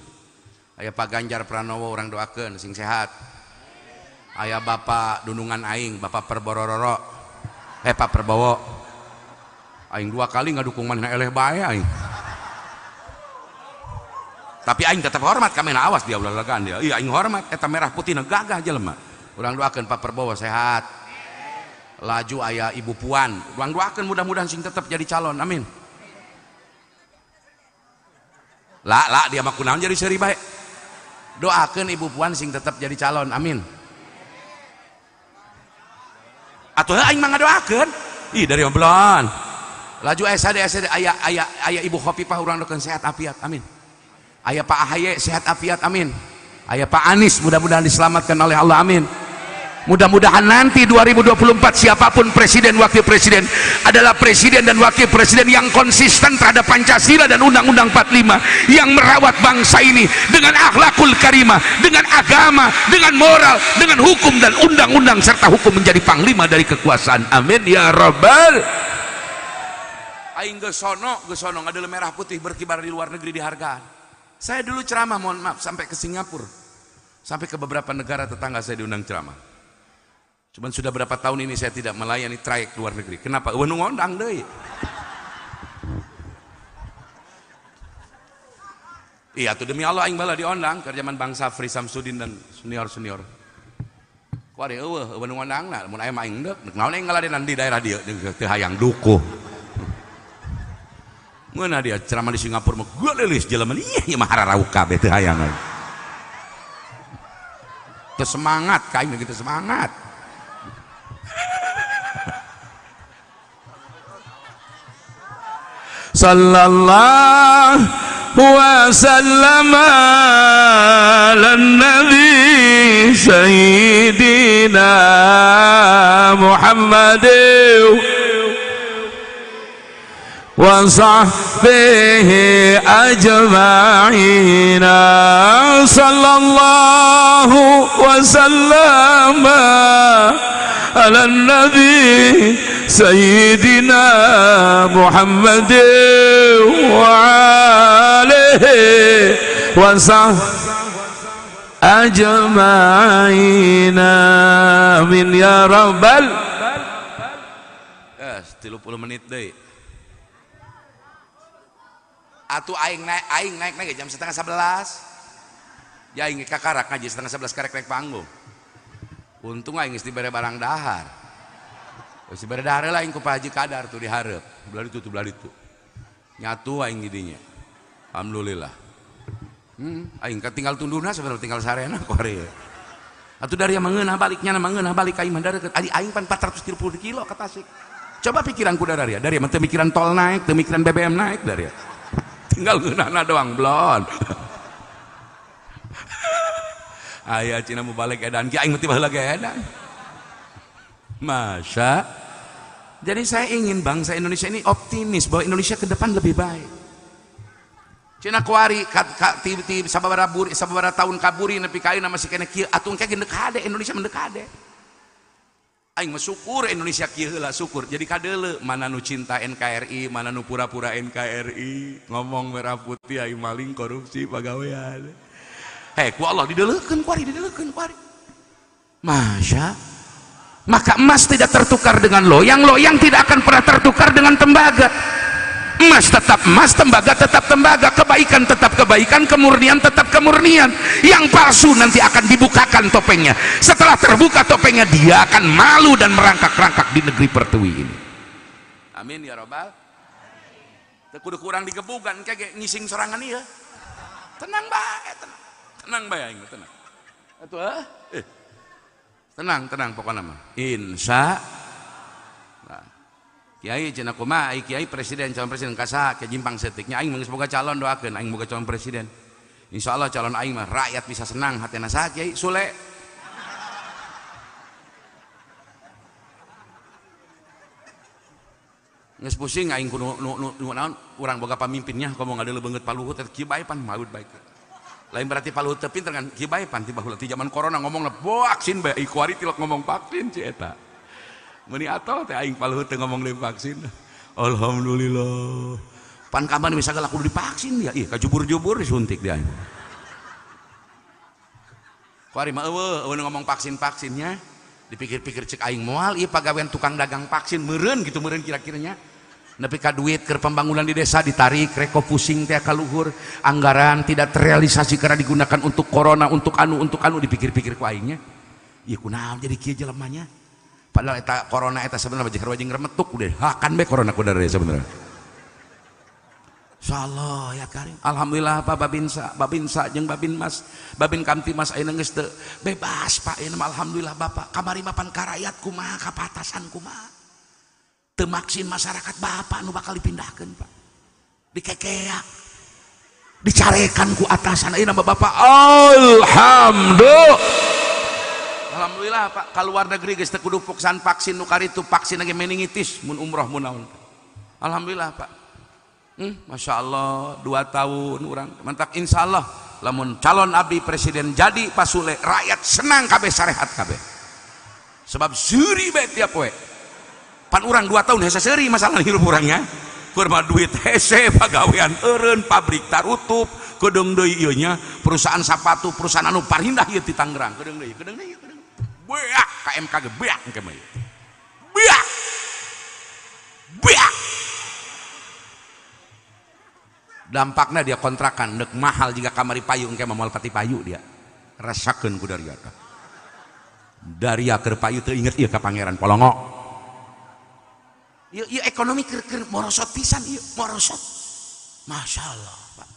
Aya Pak Ganjar Pranowo orang doakan sing sehat. Aya Bapak Dunungan aing, Bapak Perborororo. Pak Perbowo. Aing 2 kali ngadukung manehna eleh bae aing. Tapi aing tetap hormat ka manehna, awas dia ulah lagaan dia. Iya aing hormat eta merah putihna gagah jelema. Urang doakeun Pak Perbowo sehat. Laju ayah Ibu Puan, urang doakeun mudah-mudahan sing tetap jadi calon, amin. Lah dia mah kunaon jadi seuri bae. Doakeun Ibu Puan sing tetap jadi calon, amin. Atuh aing mah ngadoakeun. Ih dari obrolan. Laju SD ayah Ibu Khofifah urang doakeun sehat afiat, amin. Ayah Pak AHY sehat afiat, amin. Ayah Pak Anies mudah-mudahan diselamatkan oleh Allah, amin. Mudah-mudahan nanti 2024 siapapun presiden wakil presiden adalah presiden dan wakil presiden yang konsisten terhadap Pancasila dan Undang-Undang 45, yang merawat bangsa ini dengan akhlakul karimah, dengan agama, dengan moral, dengan hukum dan undang-undang serta hukum menjadi panglima dari kekuasaan, amin ya rabbal. aing geus sono ngadeuleum merah putih berkibar di luar negeri dihargaan. Saya dulu ceramah, mohon maaf, sampai ke Singapura, sampai ke beberapa negara tetangga saya diundang ceramah. Cuman sudah berapa tahun ini saya tidak melayani trayek luar negeri. Kenapa? Eueuh nu ngondang deui. Iya tuh demi Allah aing bala diondang ke zaman Bang Safri Samsudin dan senior-senior. Kuari eueuh nu ngondangna mun aya mah aing deuk naon aing ngaladenan di daerah dieu teu hayang dukuh. Ngeuna dia ceramah di Singapura mah geulis jelema ieu mah hararau kabeh teu hayang. Teu semangat ka aing gitu semangat. Sallallahu وسلم على النبي سيدنا محمد وصحبه أجمعين صلى الله وسلم على النبي سيدنا محمد وآله وصحبه أجمعين آمين يا رب 30 menit deh. Atuh aing naik jam 10:30. Ya aing kakarak ngaji 10:30 karek panggung. Untung aing geus dibere barang dahar. Geus dibere dahar lah aing ku Pak Haji Kadar tuh dihareup. Belah itu. Nyatu aing didinya. Alhamdulillah. Aing tinggal tunduna sebenarnya tinggal sarena ku hari. Atuh dari mangeunah baliknya mangeunah balik aing mandar ke aing pan 430 kilo ke Tasik. Coba pikiranku dari mah teu mikiran tol naik, teu mikiran BBM naik dari. Tinggal ngeunahna doang blon. Aya cina mau balik edan ki aing mah tiba lagi edan. Masya. Jadi saya ingin bangsa Indonesia ini optimis bahwa Indonesia ke depan lebih baik. Cina kuari ti sababaraha tahun kaburi nepi ka ayeuna masih kena kieu atuh engke gendek hade Indonesia mendek hade. Aing mah syukur Indonesia kieu heula syukur. Jadi kadeuleu mana nu cinta NKRI, mana nu pura-pura NKRI, ngomong merah putih aing maling korupsi pagawean. Ku Allah dideleukeun kuari. Masya. Maka emas tidak tertukar dengan loyang tidak akan pernah tertukar dengan tembaga. Emas tetap emas, tembaga tetap tembaga, kebaikan tetap kebaikan, kemurnian tetap kemurnian. Yang palsu nanti akan dibukakan topengnya. Setelah terbuka topengnya, dia akan malu dan merangkak-rangkak di negeri pertiwi ini. Amin ya robbal. Kudu kurang digebukan kayak ngising serangan ieu. Tenang bae, tenang bae aing tenang. Atuh tenang pokoknya mah. Insya Allah. Kiai cenah kumaha kiai presiden calon presiden kasa ke jimpang setiknya aing geus boga calon doakeun aing boga calon presiden. Insyaallah calon aing mah rakyat bisa senang hatena saha Kiai Sule. Geus pusing aing kudu nu naon urang boga pamimpinnya ngomong ada lebeungeut paluhut kieu bae pan maud baik. Lain berarti paluhut teu pinter kan kieu bae pan ti baheula ti zaman corona ngomongna vaksin bae kuari tilok ngomong vaksin ci eta. Meni atoh teh aing paluhut teu ngomong deui vaksin. Alhamdulillah. Pan kapan bisa galaku divaksin dia. Ih kajubur-jubur disuntik dia. Kuari mah eueuh ngomong vaksin-vaksinnya. Dipikir-pikir cek aing moal ieu pagawean tukang dagang vaksin meureun gitu meureun kira-kiranya. Nepi ka duit keur pembangunan di desa ditarik reko pusing teh ka luhur, anggaran tidak terrealisasi karena digunakan untuk corona, untuk anu dipikir-pikir ku aingnya. Ieu kunaon jadi kieu jelemanya? Padahal eta corona eta sebenarnya wajing remetuk udah hakan be corona ku dari sebenarnya. Insyaallah ya karim. Alhamdulillah Pak Babinsa jeung Babinmas, Babin Kamtimas ayeuna geus teu bebas Pak. Ieu alhamdulillah Bapak. Kamari mapan ka rakyat kumaha, ka patasan kumaha. Teu maksin masyarakat Bapak nu bakal dipindahkeun Pak. Dikekeak. Dicarekan ku atasan ayeuna Bapak. Alhamdulillah Pak, ka luar negeri geus teu kudu puksan vaksin nu karitu vaksin lagi meningitis mun umroh mun naon. Alhamdulillah Pak. Masya Allah 2 tahun orang mantap insya Allah lamun calon abdi presiden jadi Pak Sule rakyat senang kabeh sarehat kabeh sebab seuri bae tiap we pan urang 2 tahun hese seuri masalah hirup urangnya kurma duit hese pagawean eureun pabrik tarutup kedeung deui ieu nya perusahaan sepatu perusahaan anu parindah ieu di Tangerang kedeung deui beak KMK ge beak engke mah beak beak dampakna dia kontrakan neuk mahal jika kamari payu engke mah moal pati payu dia rasakeun ku daria keur payu teu inget ieu ka pangeran Polongo ieu ekonomi keur morosot pisan ieu morosot masyaallah Pak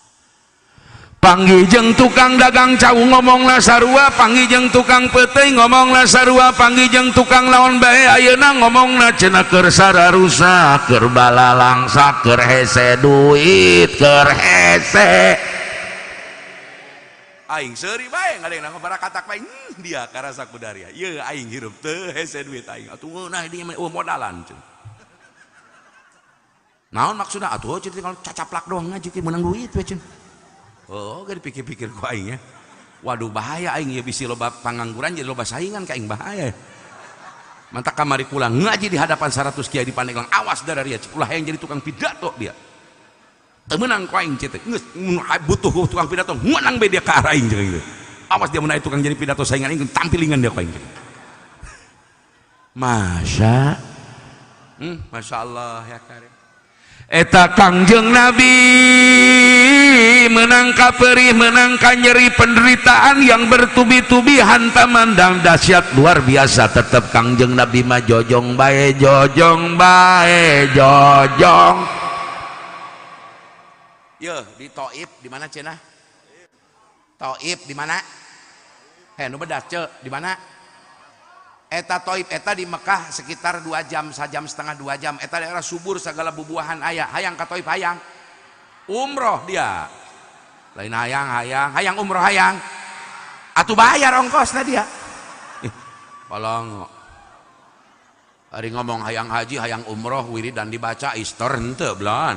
panggijeng tukang dagang cau ngomongna sarua panggijeng tukang peuteuy ngomongna sarua panggijeng tukang laon bae ayeuna ngomongna cenah keur sararusa keur balalangsa keur hese duit keur hese aing seuri bae ngadengna ngabarakat bae dia karasa kudaria ieu aing hirup teu hese duit aing atuh nah dia modalan cenah naon maksudna atuh cenah kalau cacaplak doang ngaji ki menang duit we cenah oh gak dipikir-pikir ku aing ya waduh bahaya aing ya bisi loba pangangguran jadi loba saingan ka aing bahaya mantak kamari kula ngaji di hadapan 100 kiai di Pandeglang awas dararia ulah yang jadi tukang pidato dia teu meunang ku aing cetek geus butuh tukang pidato meunang be dia ka arah aing jeung gitu awas dia meunang tukang jadi pidato saingan aing tampilingan dia ku aing masya Allah ya karim eta Kangjeng Nabi menangka perih menangka nyeri penderitaan yang bertubi-tubi hantaman dan dahsyat luar biasa tetap Kangjeng Nabi mah jojong bae jojong yo di Taif di mana cenah Taif di mana nu bedas ce di mana eta Taif eta di Mekah sekitar 2 jam 1,5 jam 2 jam eta daerah subur segala bubuahan aya hayang ka Taif hayang umroh dia lain hayang umroh hayang atuh bayar ongkosna dia palong hari ngomong hayang haji hayang umroh wiridan dibaca istor henteu belan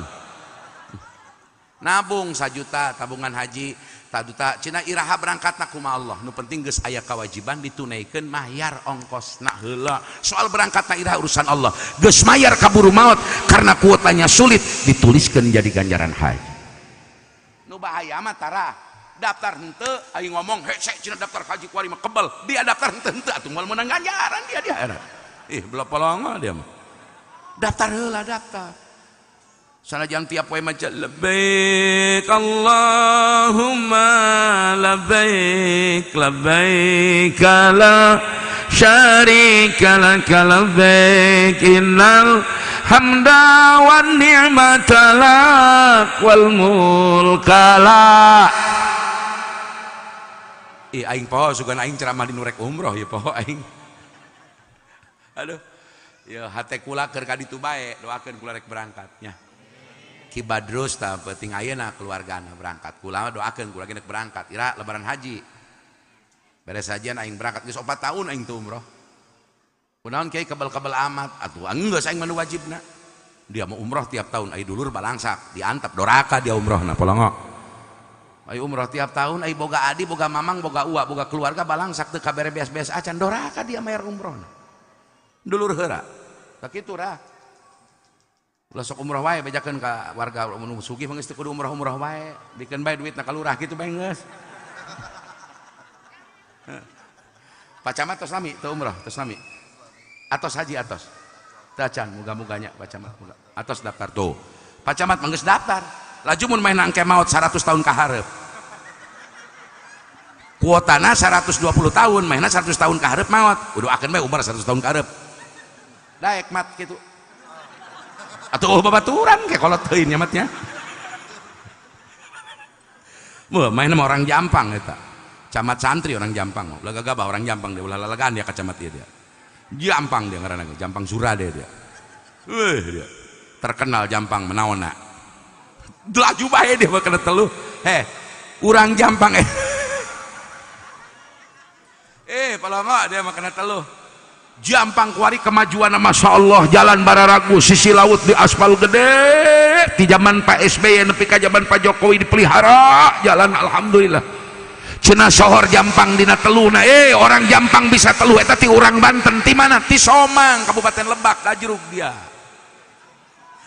nabung 1 juta tabungan haji taduta cina iraha berangkatna kumaha Allah nu penting geus aya kewajiban ditunaikeun mayar ongkosna heula soal berangkatna iraha urusan Allah geus mayar kaburu maut karena kuotanya sulit dituliskeun jadi ganjaran haji nu bahaya mah tara daftar henteu aing ngomong hese cina daftar haji kuari mah kebal dia daftar henteu atuh moal meunang ganjaran dia di akhirat bela polongo dia mah daftar heula daftar sanajan tiap poe maca labbaik Allahumma labbaik labbaik la syarika lak labbaik innal hamda wan ni'mata lak wal mulka lak aing poho sugan aing ceramah di nurek umroh ya poho aing aduh ya hate kula keur ka ditu bae doakeun kula rek berangkatnya Ki Badrus tah penting ayeuna keluargana berangkat kula doakeun kula geus berangkat ira lebaran haji beres hajian aing berangkat geus 4 tahun aing teu umroh kunaon kiai kebal-kebal amat atuh geus aing mah wajibna dia mau umroh tiap tahun ai dulur balangsak diantap doraka dia umrohna polongo ai umroh tiap tahun ai boga adi boga mamang boga uwa boga keluarga balangsak teu kabere beas-beas acan doraka dia mayar umrohna dulur heura tak kitu rah ulah sok umroh wae bejakeun ka warga mun sugih mah geus teu kudu umroh wae dikeun bae duitna ka lurah kitu bae geus pacamat tos nami teu umroh tos nami atos haji atos tacan muga-muganya pacamat muga atos daftar tuh pacamat mah geus daftar laju mun main angke maot 100 tahun ka hareup kuotana 120 tahun mainna 100 tahun ka hareup maot kudu akeun bae umur 100 tahun ka hareup daek mat kitu atuh babaturan kayak kolot teuing nya matnya main sama orang Jampang eta camat santri orang Jampang ulah gagabah orang Jampang dia ulah lalagaan dia kacamat dia Jampang dia ngaranna Jampang Surade dia dia terkenal Jampang menaonna laju bae dia bakal telu urang Jampang palongo dia makan telu Jampang kuari kemajuan masya Allah jalan Bararagu sisi laut di aspal gede di zaman Pak SBY nepi ka zaman Pak Jokowi dipelihara jalan alhamdulillah cenah sohor Jampang dina teluna orang Jampang bisa telu eta ti urang Banten ti mana ti Somang Kabupaten Lebak Dajruk dia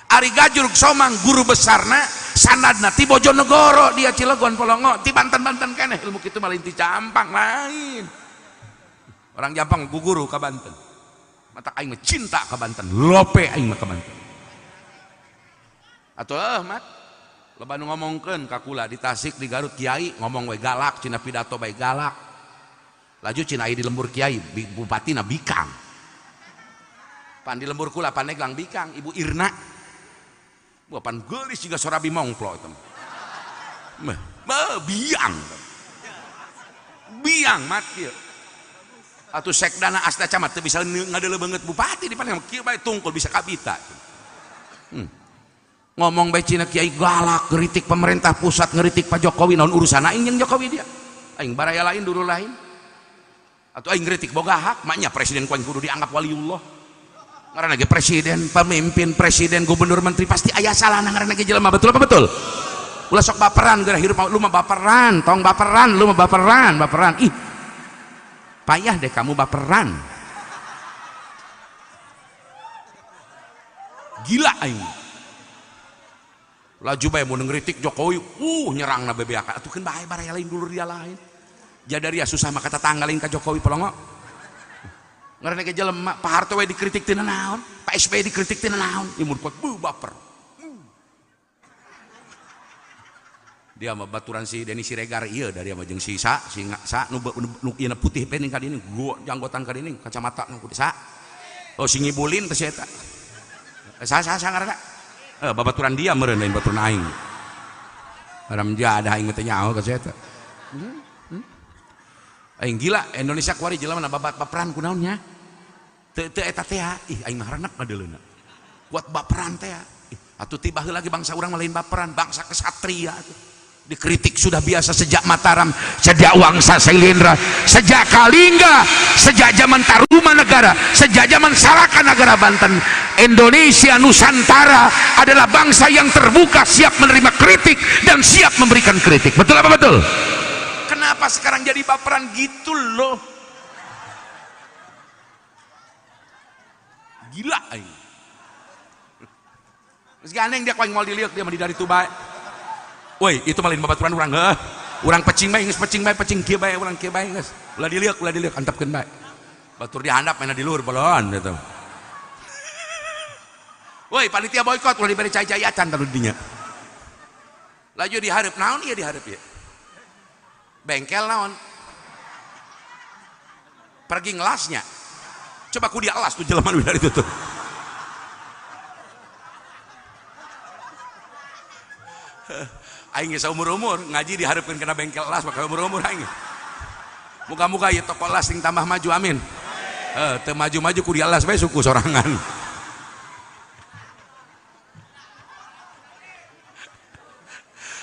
Ari Gajruk Somang guru besarna sanadna ti Bojonegoro, dia Cilegon Polongo ti Banten-Banten keneh ilmu kitu mah ti Campang lain. Orang Jampang guguru ka Banten. Mata aing mah cinta ka Banten, lope aing mah ka Banten. Atuh mat loba nu ngomongkeun ka kula di Tasik di Garut kiai ngomong we galak, cina pidato bae galak. Laju cina di lembur kiai bupatina Bikang. Pan di lembur kula Pandeglang Bikang Ibu Irna. Pan geulis juga sorabi mongplo itu. Biang. Biang mat kieu. Atuh sekdana asda camat teu bisa ngadeuleu banget bupati di Pandeglang kieu bae tungkul bisa kabita. Ngomong bae cina kiai galak ngeritik pemerintah pusat ngeritik Pak Jokowi naon urusan aing jeung Jokowi dia. Aing baraya lain dulu lain. Atau aing ngeritik boga hak maknya presiden kudu dianggap waliullah. Ngaranna ge presiden, pemimpin, presiden, gubernur, menteri pasti aya salahna ngaranna ge jelema, betul apa betul? Ulah sok baperan geura hirup lu mah baperan, tong baperan, lu mah baperan. Ih. Payah deh kamu baperan. Gila aing. Laju bae mun ngeritik Jokowi, nyerangna bebeaka. Atuh keun bae baraya lain dulu dia lain. Jadaria susah mah kata tanggalin ka Jokowi Polongo. Ngaranna ge jelema Pak Harto we dikritik teu naon, Pak SBY dikritik teu naon, imun pot baper. Dia mah baturan si Denny Siregar ieu dari mah jeung si Sa nu ieu putih pening ka dieu gua janggotan ka dieu kacamata nu Sa. Oh si ngibulin teh eta. Sa ngaranna. Babaturan dia meureun lain baturan aing. Aram jadah aing teh nyaho ka eta. Aing gila Indonesia kuari jelema na baperan kunaon nya. Teu eta teh ih aing mah harenak ngadeuleuna. Buat baperan teh. Atuh tiba heula lagi bangsa urang lain baperan, bangsa kesatria atuh. Dikritik sudah biasa sejak Mataram, sejak Wangsa Sailendra, sejak Kalingga, sejak zaman Tarumanegara, sejak zaman Salaka Negara Banten. Indonesia Nusantara adalah bangsa yang terbuka, siap menerima kritik dan siap memberikan kritik. Betul apa betul? Kenapa sekarang jadi baperan gitu loh? Gila aing. Geus gandeng dia koeng moal diliuk dia mah di dari tu bae. Woi, itu malin babaturan urang heuh. Urang pecing bae, geus pecing bae, pecing kieu bae, urang kieu bae geus. Ulah diliuk, antepkeun bae. Batur dihandap maena di luhur bolon eta. Woi, panitia boykot ulah diberi cai-cai acan taruh dinya. Laju dihareup naon ieu dihareup ieu? Bengkel naon? Pergi ngelasnya. Coba ku dia elas tuh jelema nu dari itu tuh. Aing geus umur-umur ngaji dihareupeun kana bengkel elas maka umur-umur aing. Muga-muga ieu toko elas sing tambah maju amin. Teu maju-maju ku dia elas bae suku sorangan.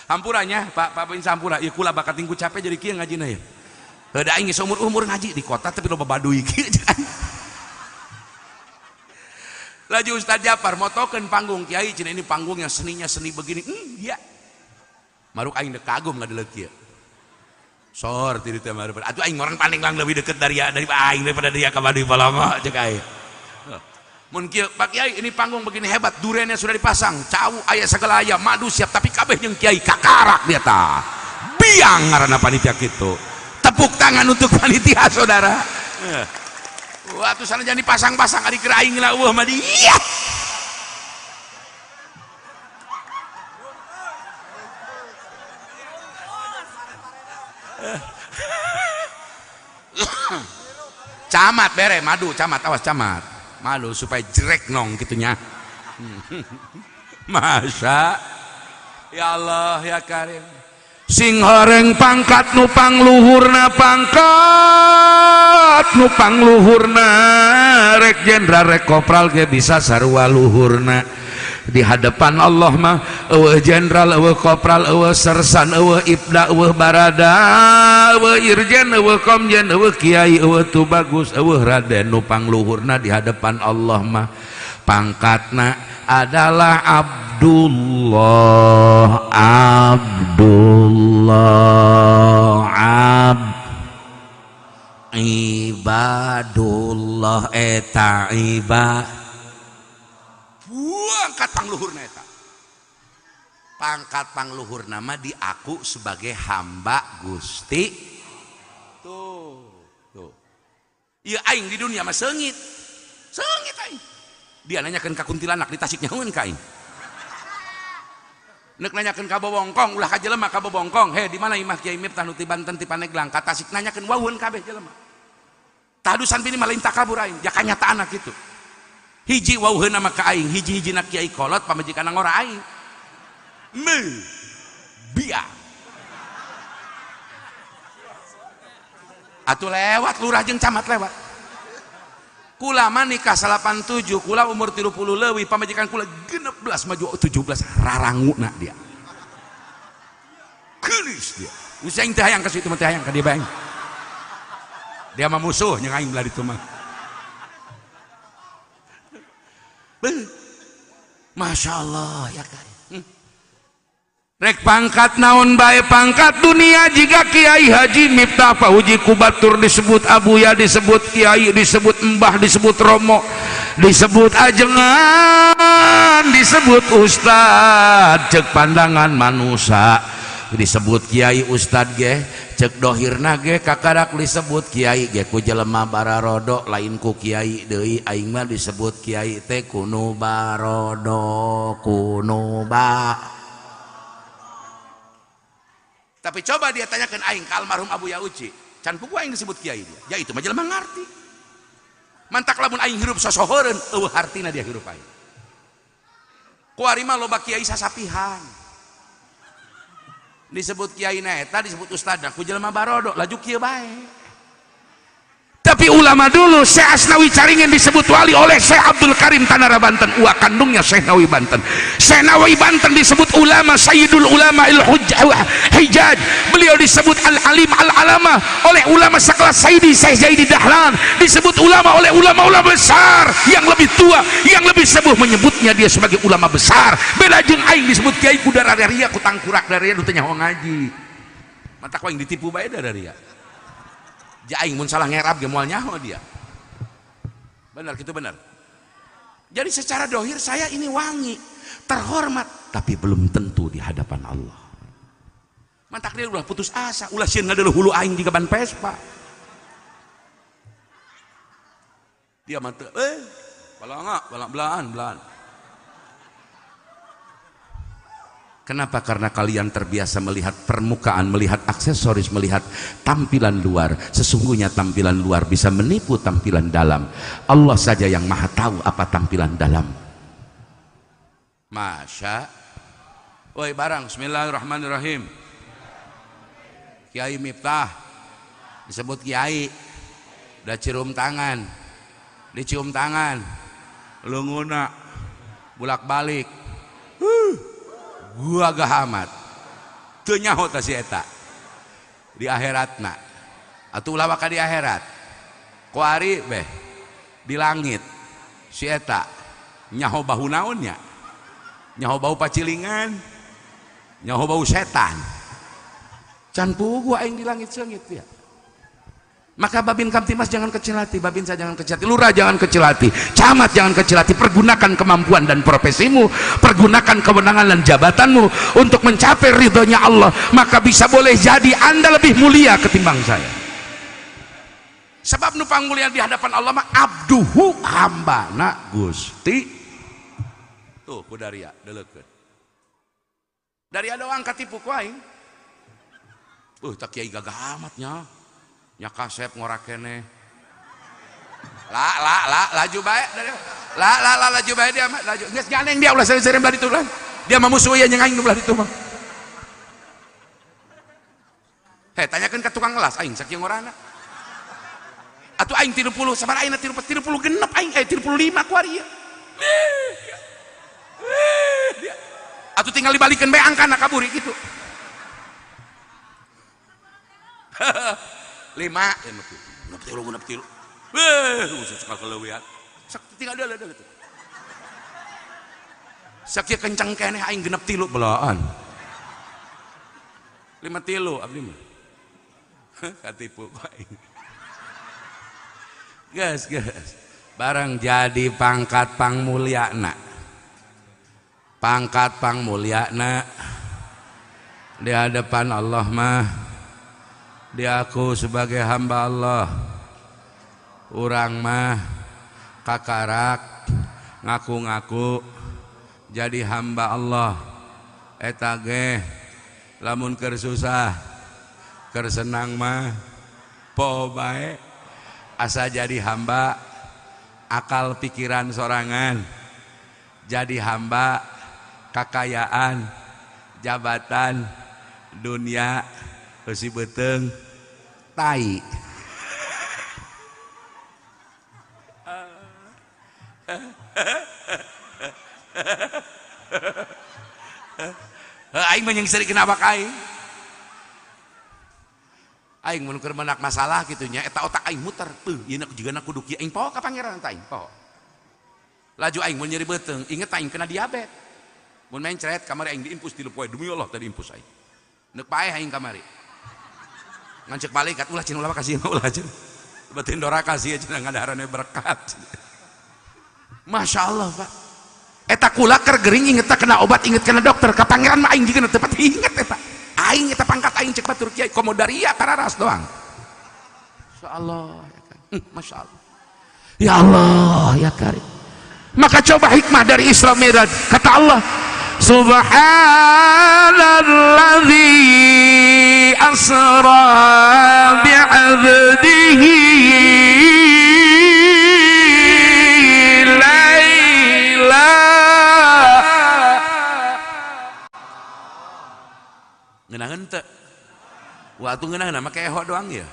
Hampurannya Pak Bin Sampura ieu kula bakat tingku capek jadi kieu ngajina ya. Heuh aing geus umur-umur ngaji di kota tapi loba baduy kieu. Laju Ustaz Jafar motokeun panggung kiai cenah ini panggung yang seninya seni begini. Iya. Maruk aing kagum ngadeuleu kieu. Sor ti dieu mah. Atuh aing orang Pandeglang lebih deket dari aing daripada dia ka Baduy Polongo ceuk aing. Mun kieu Pak Kiai ini panggung begini hebat, durennya sudah dipasang, cawu aya segala aya, madu siap tapi kabeh jeung Kiai kakarak dia tah. Biang ngaranna panitia kitu. Tepuk tangan untuk panitia saudara. Wah, atuh sana jangan dipasang-pasang ari keur aing lah eueuh mah dia. Camat bere madu, camat awas camat. Madu supaya jerek nong gitunya. Masa ya Allah ya Karim. Sing horeng pangkat nupang luhurna pangkat nupang luhurna rek jenderal rek kopral ge bisa sarua luhurna di hadapan Allah mah eueuh jenderal eueuh kopral eueuh sersan eueuh ibda eueuh barada eueuh irjen eueuh komjen eueuh kiai eueuh tubagus eueuh raden nupang luhurna di hadapan Allah mah pangkatna adalah Abdullah ibadullah eta ibad buang pangkat pangluhurna eta. Pangkat pangluhurna mah diaku sebagai hamba Gusti. Tuh. Ieu aing di dunia mah seungit. Seungit aing. Dia nanyakeun ka kuntilanak di Tasik nyahoeun ka aing. Neuk nanyakeun ka Bobongkong, ulah ka jelema ka Bobongkong, he di mana imah Kiai Miftah nu ti Banten ti Paneglang, ka Tasik nanyakeun wawueun kabeh jelema. Tahadusan bini mah lain takabur aing, ja kanyataanna kitu. Hiji wawuheunna mah ka aing, hiji-hijina Kiai Kolot pamajikanna ngora aing. Biar. Atuh lewat lurah jeung camat lewat. Kula mah nikah 87, kula umur 30 leuwih, pamajikan kula 16 maju 17 raranguna dia. Geulis dia. Usang teh hayang ka situ mah teh hayang ka dia bae. Dia mah musuh jeung aing belah ditu mah. Masya Allah ya kan. Rek pangkat naon bae pangkat dunia jika Kiai Haji Miftah Fauji Kubatur disebut Abuya, disebut Kiai, disebut Mbah, disebut Romo, disebut ajengan, disebut Ustad, cek pandangan manusia, disebut Kiai Ustad ge, cek dohirna ge kakarak disebut Kiai ge ku jelema bararodo lain ku Kiai deui aing mah disebut Kiai teh kuno barodo kuno ba. Tapi coba dia tanyakan aing ka almarhum Abu Yauci, can pugu aing disebut kiai dia. Ya itu mah jelema ngarti. Mantak lamun aing hirup sosoheureun, eueuh hartina dia hirup aing. Kuari mah loba kiai sasapihan. Disebut kiai na eta, disebut ustadna ku jelema barodo, laju kieu bae. Tapi ulama dulu Syekh Asnawi Caringin disebut wali oleh Syekh Abdul Karim Tanara Banten, uak kandungnya Syekh Nawawi Banten. Syekh Nawawi Banten disebut ulama Sayyidul Ulama Hijaj. Beliau disebut Al-Alim Al-Alama oleh ulama sekelas Sayyidi Syekh Zaidi Dahlan. Disebut ulama oleh ulama-ulama besar yang lebih tua, yang lebih sepuh, menyebutnya dia sebagai ulama besar. Beda jeung aing disebut kiai ku dararia ku tangkurak dararia nu teh nyaho ngaji. Mantak aing ditipu bae dararia. Ja aing mun salah ngerab ge moal nyaho dia. Benar gitu benar. Jadi secara dohir saya ini wangi, terhormat, tapi belum tentu di hadapan Allah. Mantak dia udah putus asa, ulah sieun ngadeuleuh hulu aing di kaban Vespa. Dia mah teu belaan. Kenapa? Karena kalian terbiasa melihat permukaan, melihat aksesoris, melihat tampilan luar. Sesungguhnya tampilan luar bisa menipu tampilan dalam. Allah saja yang maha tahu apa tampilan dalam. Masya. Woi barang, bismillahirrahmanirrahim. Kiai Miftah disebut Kiai. Udah cium tangan, dicium tangan, lunguna, bulak balik. Gua gahamat teu nyaho ta si eta di akhiratna atuh ulah ka di akhirat kuari beh di langit si eta nyaho bau naonnya, nyaho bau pacilingan, nyaho bau setan, can pugu aing di langit seungit ya. Maka Babin Kamtimas jangan kecil hati, Babinsa jangan kecil hati, Lurah jangan kecil hati, Camat jangan kecil hati. Pergunakan kemampuan dan profesimu, pergunakan kewenangan dan jabatanmu untuk mencapai ridhonya Allah. Maka bisa boleh jadi Anda lebih mulia ketimbang saya. Sebab nupang mulia di hadapan Allah mah abduhu, hambana Gusti. Tuh ku Daria deleukeun. Daria doang katipu ku aing. Tak kiai gagah amatnya. Nya kasep ngorakene laju bae laju bae dia mah laju geus ganeng dia ulah sering belah ditu lah dia mah musuh ya jeung aing belah ditu mah tanyakeun ka tukang ngelas aing sakieu ngorana atuh aing 30 sabar aing 30 genep aing 35 ku ari ieu atuh tinggal dibalikeun bae angkana kaburi kitu 5 genep tilu suka keleuwean tinggal dia gitu sakieu kencang keneh aing genep tilu belaan 5 tilu abdi mah katipu aing geus barang jadi pangkat pangmulyana pangkat pangmulyana di hadapan Allah mah diaku sebagai hamba Allah. Urang mah kakarak ngaku-ngaku jadi hamba Allah. Eta ge lamun keur susah keur senang mah po bae asa jadi hamba akal pikiran sorangan, jadi hamba kakayaan jabatan dunia eusi beuteng tai. Aing mah yang sering kena aing. Aing mun keur menak masalah kitu nya eta otak aing muter. Ieu juga kudu kieu aing poho ka pangeran tah aing poho. Laju aing mun nyeri beuteung, inget aing kena diabetes. Mun main ceret kamari aing diimpus 3 poe demi Allah tadi impus aing. Neuk paeh aing kamari. Ngan ceuk malaikat ulah cenah ulah kasih ulah cenah. Batin dora kasih cenah ngadaharanna berkat. Masya Allah Pak. Eta kula keur gering inget kena obat inget kena dokter ka pangeran mah aing juga teu pati inget eta. Aing eta pangkat aing cek batur kiai komodaria kararas doang. Masyaallah ya kan. Masyaallah. Ya Allah ya karim. Maka coba hikmah dari Isra Mi'raj. Kata Allah, Subhanalladzi asra bi'abdihi laila. Ngeunangeun teu? Waktu ngeunangeun mah keho doang ya.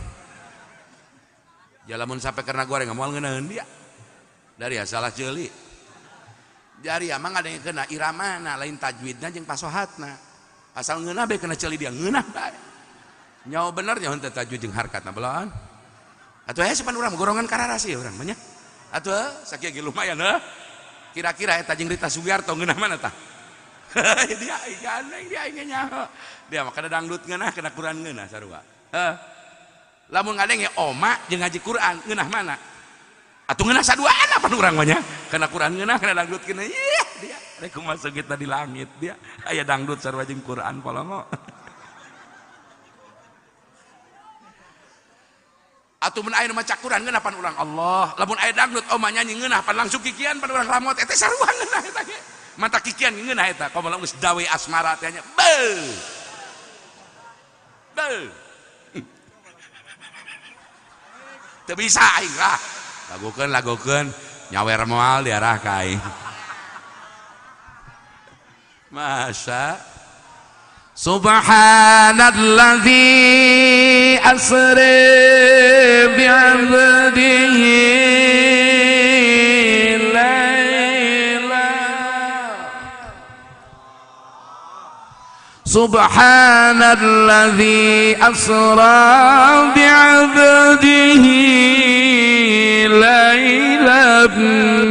Jalamun sampai karena goreng moal ngeunangeun dia. Dari salah ceuli. Jari amang ada yang kena iramana lain tajwidna jeung pasohatna. Asal ngeunah bae kena ceuli dia ngeunah bae. Nyaho bener nyaho teu tajwid jeung harkatna belaan. Atuh aya sapan urang gorongan kararas ieu urang mah nya. Atuh sakieu ge lumayan heuh. Kira-kira eta jeung Rita Sugiarto ngeunah mana tah? Dia gandeng dia aing nyaho. Dia mah kada dangdut ngeunah kena Quran ngeunah sarua. Heuh. Lamun ngadeng ge oma jeung ngaji Quran ngeunah mana? Atuh ngeunah saduaan apa urang mah nya? Kena Quran ngeunah kena dangdut kena. Dia rek kumaha kita di langit dia. Aya dangdut sarua jeung Quran polongo. Atuh mun aya nu maca Quran ngeunah pan urang Allah. Lamun aya dangdut oma nyanyi ngeunah pan langsung kikian pan urang lamot eta sarua ngeunah eta ge. Mata kikian ngeunah eta komo geus dawe asmara teh nya. Beuh. Beuh. Teu bisa aing lah. Lagukeun nyawer moal diarah ka aing. Masya Subhanalladzi asra bi'abdihi laila. Subhanalladzi asra bi'abdihi lailan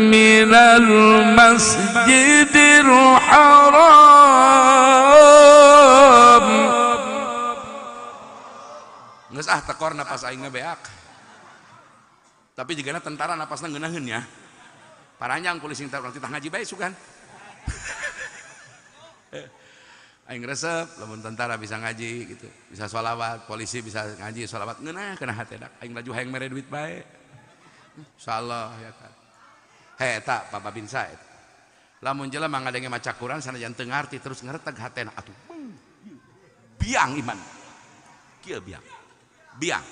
minal masjidil haram. Geus tekor napas aing beak. Tapi jigana tentara napasna ngeunaheun nya. Paranjang kulis sing tah ngaji bae sugan. Aing resep lamun tentara bisa ngaji gitu, bisa sholawat, polisi bisa ngaji sholawat ngeunah kana hatedak. Aing laju hayang mere duit bae. Insyaallah ya kan. Eta Pak Babin Said. Lamun jelema ngadenge maca Quran sanajan teu ngarti terus ngareteg hatena atuh. Biang iman. Kieu biang. Biang.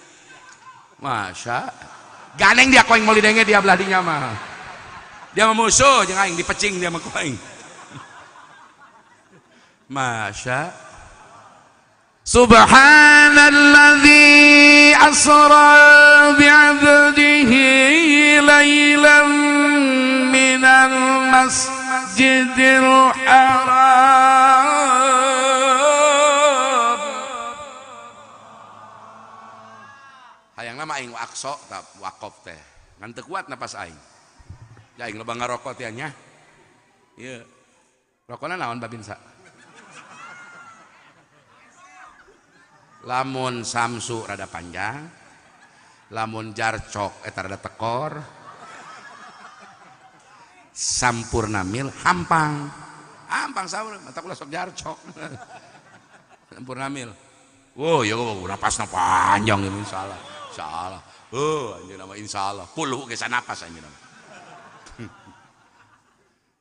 Masya. Ganeng dia koeng meuli denge dia belah dinya mah. Dia mah musuh jeung aing dipecing dia mah koeng. Masya. Subhanalladzi asra bi'abdihi lailan minal masjidil haram. Hayangna mah aing aqsa tah waqaf teh. Ngan teu kuat napas aing. Ya aing loba ngarokok teh nya. Ieu. Rokona naon Babinsa? Lamun samsu rada panjang, lamun jarcok eta rada tekor, sampurna mil hampang ampang sahur mata kula sok jarcok campur namil oh ya napasna panjang ini insyaallah anjeun nama insyaallah puluh ge sanapas anjeun nama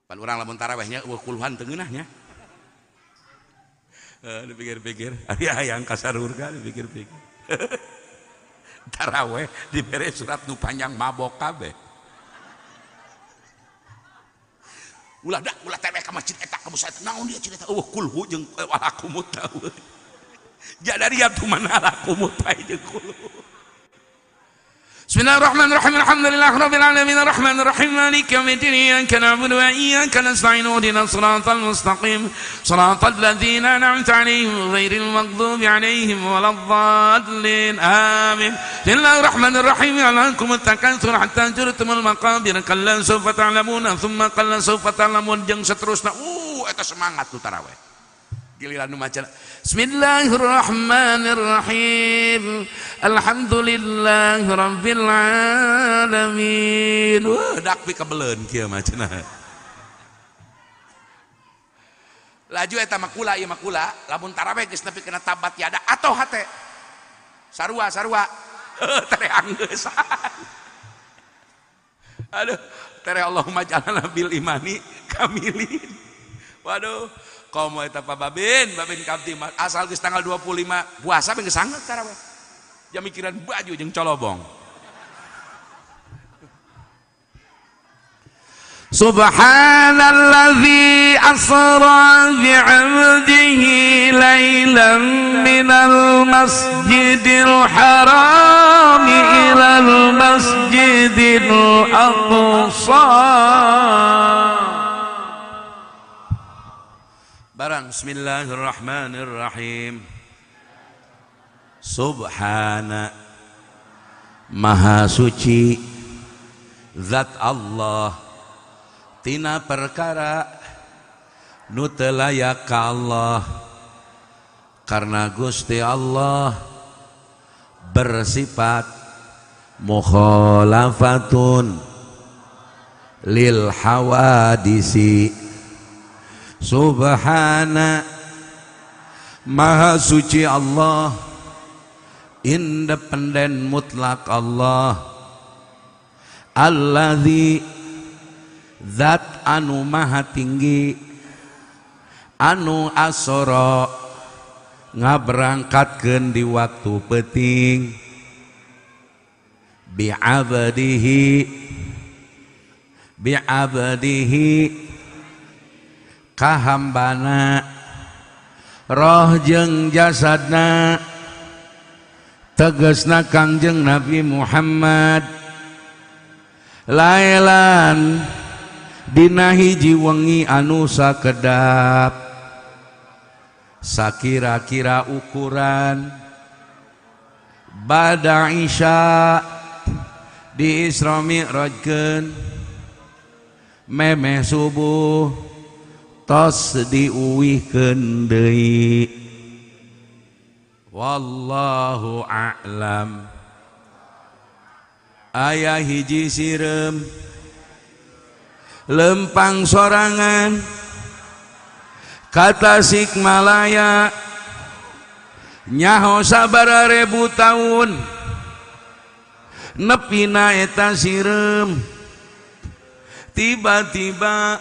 pan urang lamun tarawehnya puluhan teu ngeunahnya dipikir-pikir ari hayang ka sarurga dipikir-pikir taraweh dibere surat nu panjang mabok kabeh ulah tewek ka masjid eta ka musait naon dia cerita kulhu jeung walakumut tahu jadari atuh mana walakumut bae jeung kulhu Bismillahirrahmanirrahim alhamdulillahirabbil alamin arrahmanir rahim maliki yaumiddin iyyaka na'budu wa iyyaka nasta'in ihdinas siratal mustaqim siratal ladzina an'amta 'alaihim ghairil maghdubi 'alaihim waladdallin amin Bismillahirrahmanirrahim alaikumut takatsur hatta zurtumul maqabir kalla sawfa ta'lamuna thumma kalla sawfa ta'lamun jeung saterusna eta semangat tu tarawih giliran nu maca Bismillahirrahmanirrahim Alhamdulillahi rabbil alamin dak pi kabeleun kieu macana laju eta makula ieu makula lamun tarawih geus nepi kana tabat yada atau hate sarua tere anggeus aduh tere Allahumma jalana bil imani kamilin waduh komo eta Pak Babin Kapti asal geus tanggal 25 puasa geus sanget tarawih jam mikiran baju jeung colobong Subhanalladzi asra bi'abdihi lailan minal masjidil haram ilal masjidil aqsa barang Bismillahirrahmanirrahim Subhana Maha suci Zat Allah tina perkara nu teu layak ka Allah karena Gusti Allah bersifat mukhalafatun lil hawadisi Subhana Maha suci Allah independen mutlak Allah Alladzi Zat anu maha tinggi anu asoro ngaberangkatkeun di waktu penting bi'abdihi kahambana roh jeung jasadna tegasna Kangjeng Nabi Muhammad lailan dina hiji wengi anu sakedap sakira-kira ukuran bada isya di Isra Mi'rajkeun memeh subuh tos diuwihkeun deui wallahu a'lam aya hiji sireum lempang sorangan ka Tasikmalaya nyaho sabaraha ribu taun nepina eta sireum tiba-tiba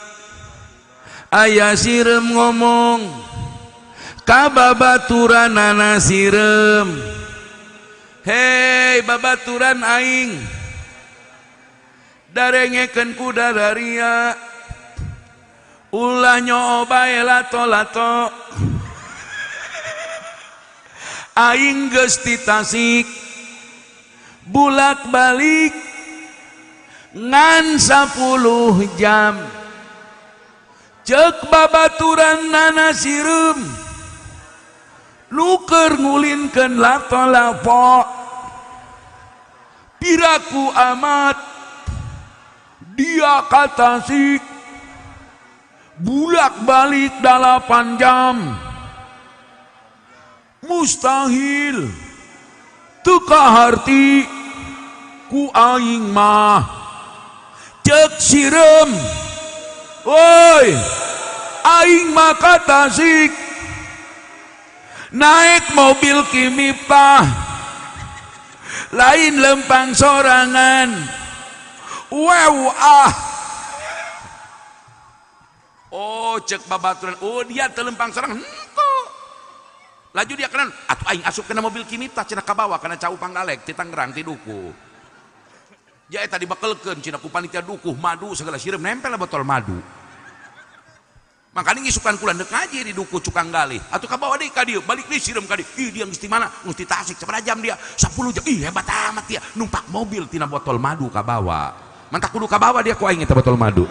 aya sireum ngomong ka babaturanana sireum hei babaturan aing darengekeun ku dadaria ulah nyoba lato-lato aing geus ti Tasik bulak-balik ngan 10 jam cek babaturan nana sireum nuker ngulinkeun lato-lato piraku amat dia ka Tasik bulak-balik 8 jam mustahil teu kaharti ku aing mah cek sireum woi aing maka Tasik naik mobil kimipah lain lempang sorangan. Wow oh cek babaturan, oh dia telempang sorangan. Laju dia kenan atuh aing asup kena mobil kimipah cenah kabawa kana cau Panggalek ti Tangerang ti Dukuh. Ja eta dibakelkeun cenah ku panitia Dukuh madu segala sireum nempel botol madu. Makanya ngisukan kula deuk ngaji di Dukuh Cukang Galih. Atuh kabawa deui ka dieu, balik deui sireum ka dieu. Ih dia geus di mana? Geus di Tasik. Sabaraha jam dia? 10 jam. Ih hebat amat dia. Numpak mobil tina botol madu kabawa. Mantak kudu kabawa dia ku aing eta botol madu.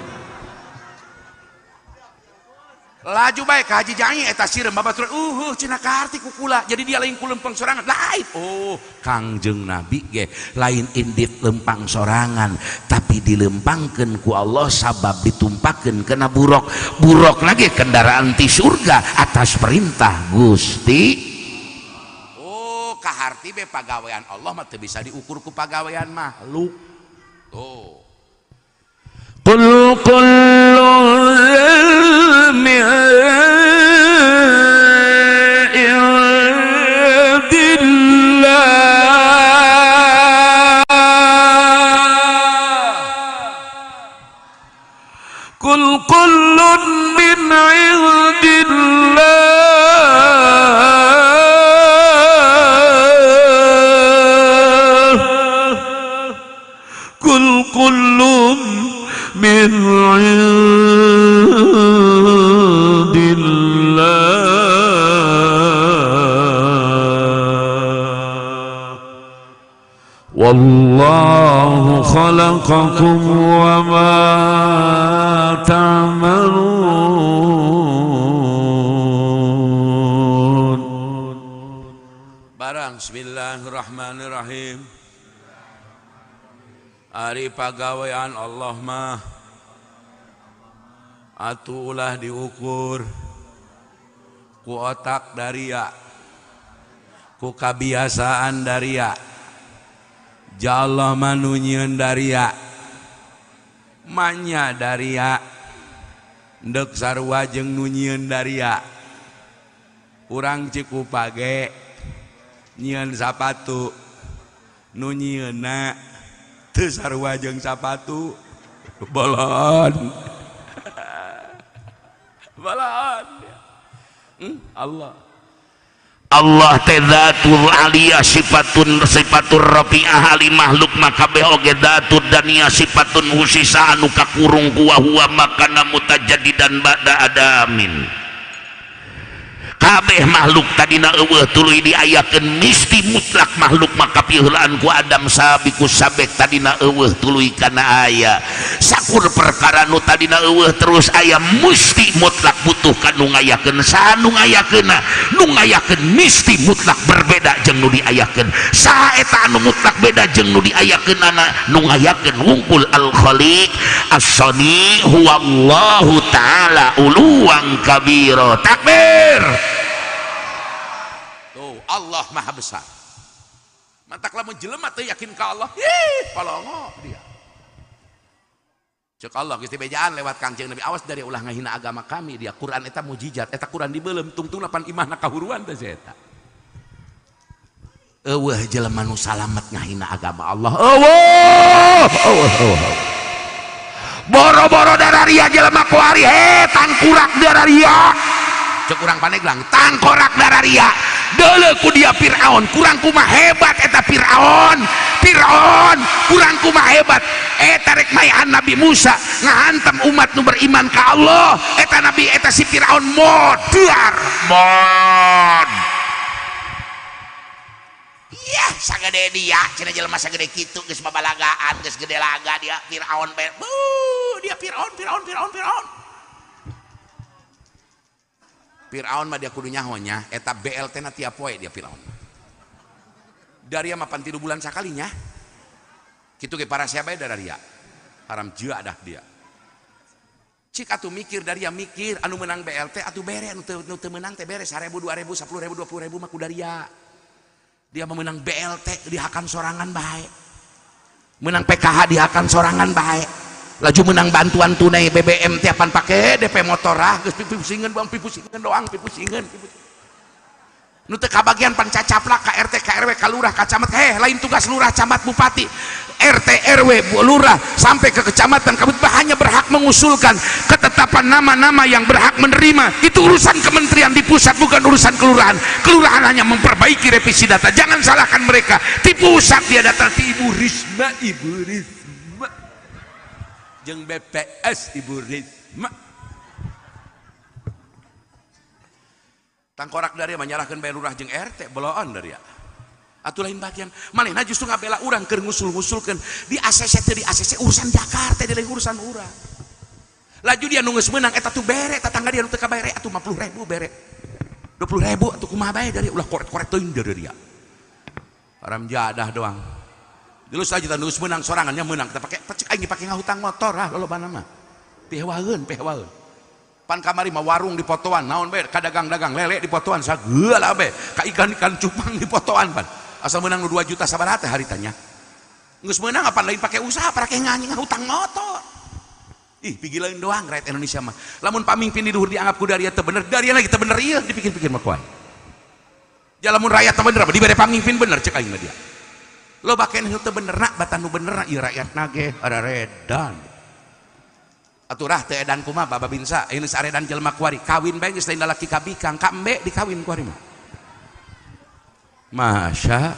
Laju baik Haji Jangi eta sireum babaturan cenah kaharti ku kula. Jadi dia lain ku lempang sorangan lain. Oh Kangjeng Nabi ge lain indit lempang sorangan tapi dilempangkeun ku Allah sabab ditumpakeun kana buruk lagi kendaraan ti surga atas perintah Gusti. Oh kaharti be pagawean Allah mah teu bisa diukur ku pagawean makhluk. Oh qul min indillah qul kullun min indillah qul kullun min indillah wallahu khalaqakum wa ma ta'malun. Barang bismillahirrahmanirrahim. Ari pagawean Allah mah atuh ulah diukur ku otak daria, ku kabiasaan daria. Jallah manu nyieun daria, manya daria, ndek sarua jeung nu nyieun daria. Urang ciku page nyieun sapatu, nu nyieunna teu sarua jeung sapatu, bolon. Bolon. Allah teh zatul aliyah sifatur rafi'ah ali makhluk maka be oge zatud daniyah sifatun husisa anu kakurung huwa makana mutajaddidan ba'da adamin. Kabeh makhluk tadina eueuh tuluy diayakeun misti mutlak makhluk maka piheulaan ku Adam sabiku sabek tadina eueuh tuluy kana aya sakur perkara nu tadina eueuh terus aya musti mutlak butuh ka nu ngayakeun saha nu ngayakeunna nu ngayakeun misti mutlak berbeda jeung nu diayakeun saha eta anu mutlak beda jeung nu diayakeunana nu ngayakeun wungkul al khaliq as-sani huwa Allahu taala uluwan kabira takbir. Allah maha besar. Mantak lamun jelema teu yakin ka Allah, palongo dia. Cek Allah Gusti bejaan lewat Kangjeng Nabi, awas dari ulah ngahina agama kami dia. Quran eta mujizat, eta Quran dibeulem tungtung lapan imahna kahuruan teh eta. Eueuh jelema nu salamet ngahina agama Allah. Eueuh. Boro-boro dararia jelema ku ari tangkurak dararia. Cek urang Pandeglang tangkorak dararia. Deuleu ku dia Firaun, kurang kumaha hebat eta Firaun kurang kumaha hebat eta rek mayan Nabi Musa ngahantem umat nu beriman ka Allah eta Nabi eta si Firaun mod iya sagede dia cenah jelema sagede kitu geus babalagaan geus gede laga dia Firaun dia Firaun Firaun mah dia kudu nyahonya eta BLT na tiap poe dia Firaun dari mah 3 bulan sakalinya kitu ge para sahabat daria haram jeuh dah dia cik atuh mikir daria mikir anu menang BLT atuh bere anu teu menang teh bere 1000 2000 10.000 20.000 mah ku daria dia memenang BLT dihakan sorangan bae menang PKH dihakan sorangan bae laju menang bantuan tunai BBM tiapan pakai DP motor geus pipusingeun bang pipusingeun doang pipusingeun nu teu kabagian pan cacaplak ka RT ka RW ka lurah ka camat lain tugas lurah camat bupati RT RW lurah sampai ke kecamatan kabupaten hanya berhak mengusulkan ketetapan nama-nama yang berhak menerima. Itu urusan kementerian di pusat, bukan urusan kelurahan. Kelurahan hanya memperbaiki revisi data. Jangan salahkan mereka. Di pusat dia datang di Ibu Risma jeung BPS Ibu Risma tangkorak dari menyalahkan bae lurah jeung RT beloan dari ya. Atuh lain bagian manehna justru ngabela urang keur ngusul-ngusulkeun di ACC teh di ACC urusan Jakarta di lain urusan urang. Laju dia nu geus meunang eta tuh bere tetangga dia nu teu kabere atuh 50.000 bere 20.000 atuh kumaha bae dari ulah korek-korek teuing dari dia. Haram jadah doang. Dulu saja tah nu geus meunang sorangannya meunang kita pake cek aing dipake ngahutang motor lolobana mah. Pihewaeun. Pan kamari mah warung di potoan naon bae ka dagang-dagang lele di potoan sageula bae ka ikan-ikan cupang di potoan pan asal menang 2 juta sabaraha teh haritanya geus meunang apa lain pake usaha pake nganying ngahutang motor ih pigileun doang rakyat Indonesia mah lamun pamimpin di luhur dianggap ku daria teu bener daria lagi teu bener ieu dipikir-pikir mah kuat ja lamun rakyat teu bener dibere pamimpin bener cek aing mah dia lo bakeun teu bener nak batan nu bener ieu rakyatna ge ada redan aturah teh edan kumaha baba binsa ini saredan jelema kuari kawin bae geus lain lalaki ka bikang ka embe dikawin kuari mah masya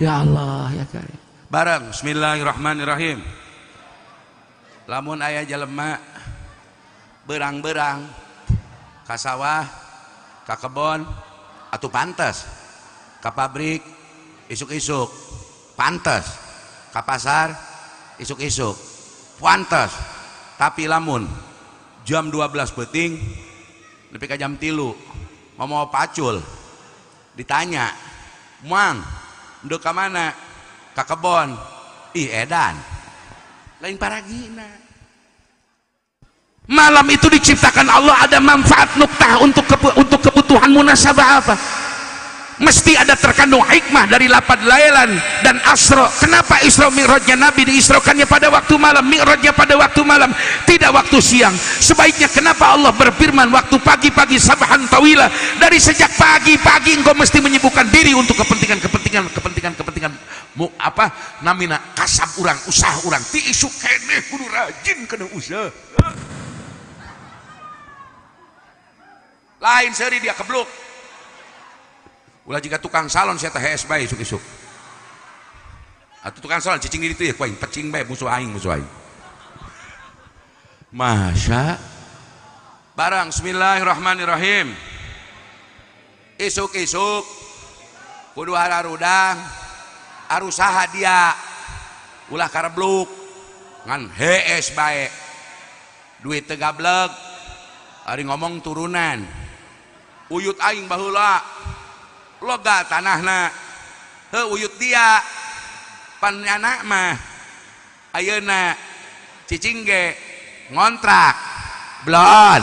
ya Allah ya karim bareng bismillahirrahmanirrahim lamun aya jelema berang-berang ka sawah ka kebon atuh pantes ka pabrik isuk-isuk pantes ka pasar isuk-isuk pantes. Tapi lamun jam 12 beting nepi ka jam 3 mau pacul ditanya mang ndeu ka mana ka kebon ih edan lain paragina malam itu diciptakan Allah ada manfaat nuktah untuk kebutuhan munasabah apa mesti ada terkandung hikmah dari lapad lailan dan asro. Kenapa Isra Mi'rajnya Nabi diisrokannya pada waktu malam, Mi'rajnya pada waktu malam, tidak waktu siang? Sebaiknya kenapa Allah berfirman waktu pagi-pagi sabahan tawila? Dari sejak pagi-pagi engkau mesti menyibukkan diri untuk kepentingan apa namina kasab urang, usaha urang. Ti isu keneh kudu rajin kena usaha. Lain seri dia kebluk. Ulah jika tukang salon saya teh HS bae isuk-isuk. Atuh tukang salon cicing di ditu ya kuaing pecing bae musuh aing. Masya barang bismillahirrahmanirrahim. Isuk-isuk kudu hararudang arusaha dia ulah karebluk ngan HS bae. Duit teu gablek. Ari ngomong turunan. Uyut aing baheula loga tanahna uyut dia panjana mah ayeuna cicing ge ngontrak blon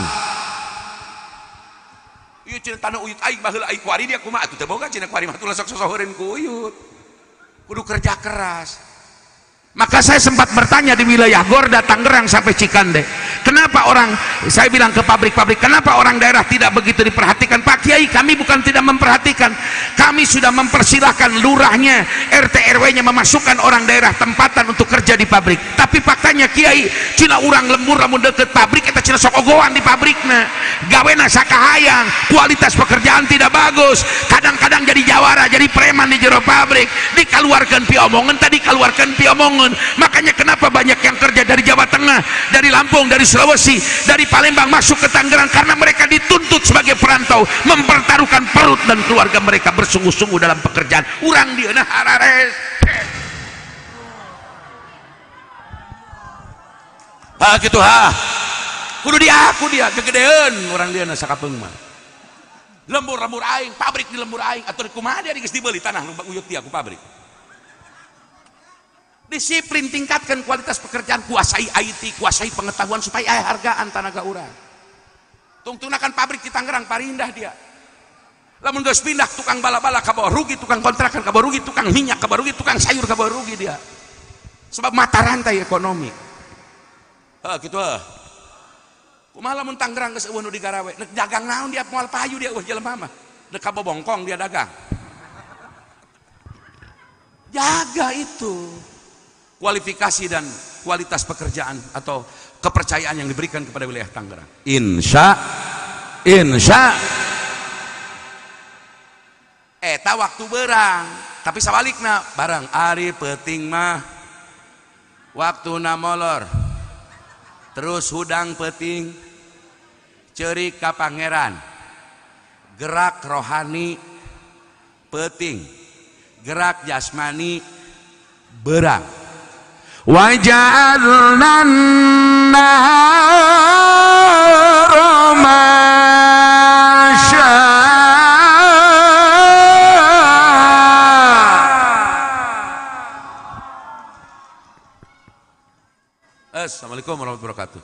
ieu cenah tanah uyut aing baheula aing kuari dia kumaha atuh teu boga cenah kuari mah tuluy sok sosoheureun ku uyut kudu kerja keras. Maka saya sempat bertanya di wilayah Gorda, Tangerang sampai Cikande, kenapa orang, saya bilang ke pabrik-pabrik, kenapa orang daerah tidak begitu diperhatikan? Pak Kiai, kami bukan tidak memperhatikan, kami sudah mempersilahkan lurahnya, RT RW-nya memasukkan orang daerah tempatan untuk kerja di pabrik. Tapi faktanya Kiai, cina urang lembur namun deket pabrik, kita cina sok ogohan di pabriknya, gawena sakahayang, kualitas pekerjaan tidak bagus, kadang-kadang jadi jawara, jadi preman di jero pabrik, dikeluarkan pi omongan, tadi keluarkan pi omongan. Makanya kenapa banyak yang kerja dari Jawa Tengah, dari Lampung, dari Sulawesi, dari Palembang masuk ke Tangerang, karena mereka dituntut sebagai perantau, mempertaruhkan perut dan keluarga mereka bersungguh-sungguh dalam pekerjaan. Urang dia nah harares gitu kudu diaku dia kegedean orang dia nah sakapeung mah lembur aing pabrik di lembur aing atuh kumaha dia geus dibeli tanah nu uyut dia ku pabrik. Disiplin, tingkatkan kualitas pekerjaan, kuasai IT, kuasai pengetahuan supaya hargaan tenaga urang. Tungtunakan pabrik di Tangerang parindah dia. Lamun geus pindah tukang bala-bala kabawa rugi, tukang kontrakan kabawa rugi, tukang minyak kabawa rugi, tukang sayur kabawa rugi dia. Sebab mata rantai ekonomi. Gitu kumaha lamun Tangerang geus eueuh nu digarawe dagang naon dia moal payu dia jelema mah dek ka bobongkong dia dagang. Jaga itu kualifikasi dan kualitas pekerjaan atau kepercayaan yang diberikan kepada wilayah Tangerang. Insya eta waktu berang tapi sabalikna barang ari peuting mah waktuna molor terus hudang peuting ceurik ka pangeran gerak rohani peuting gerak jasmani berang waja'alna nahara masya. Assalamualaikum warahmatullahi wabarakatuh.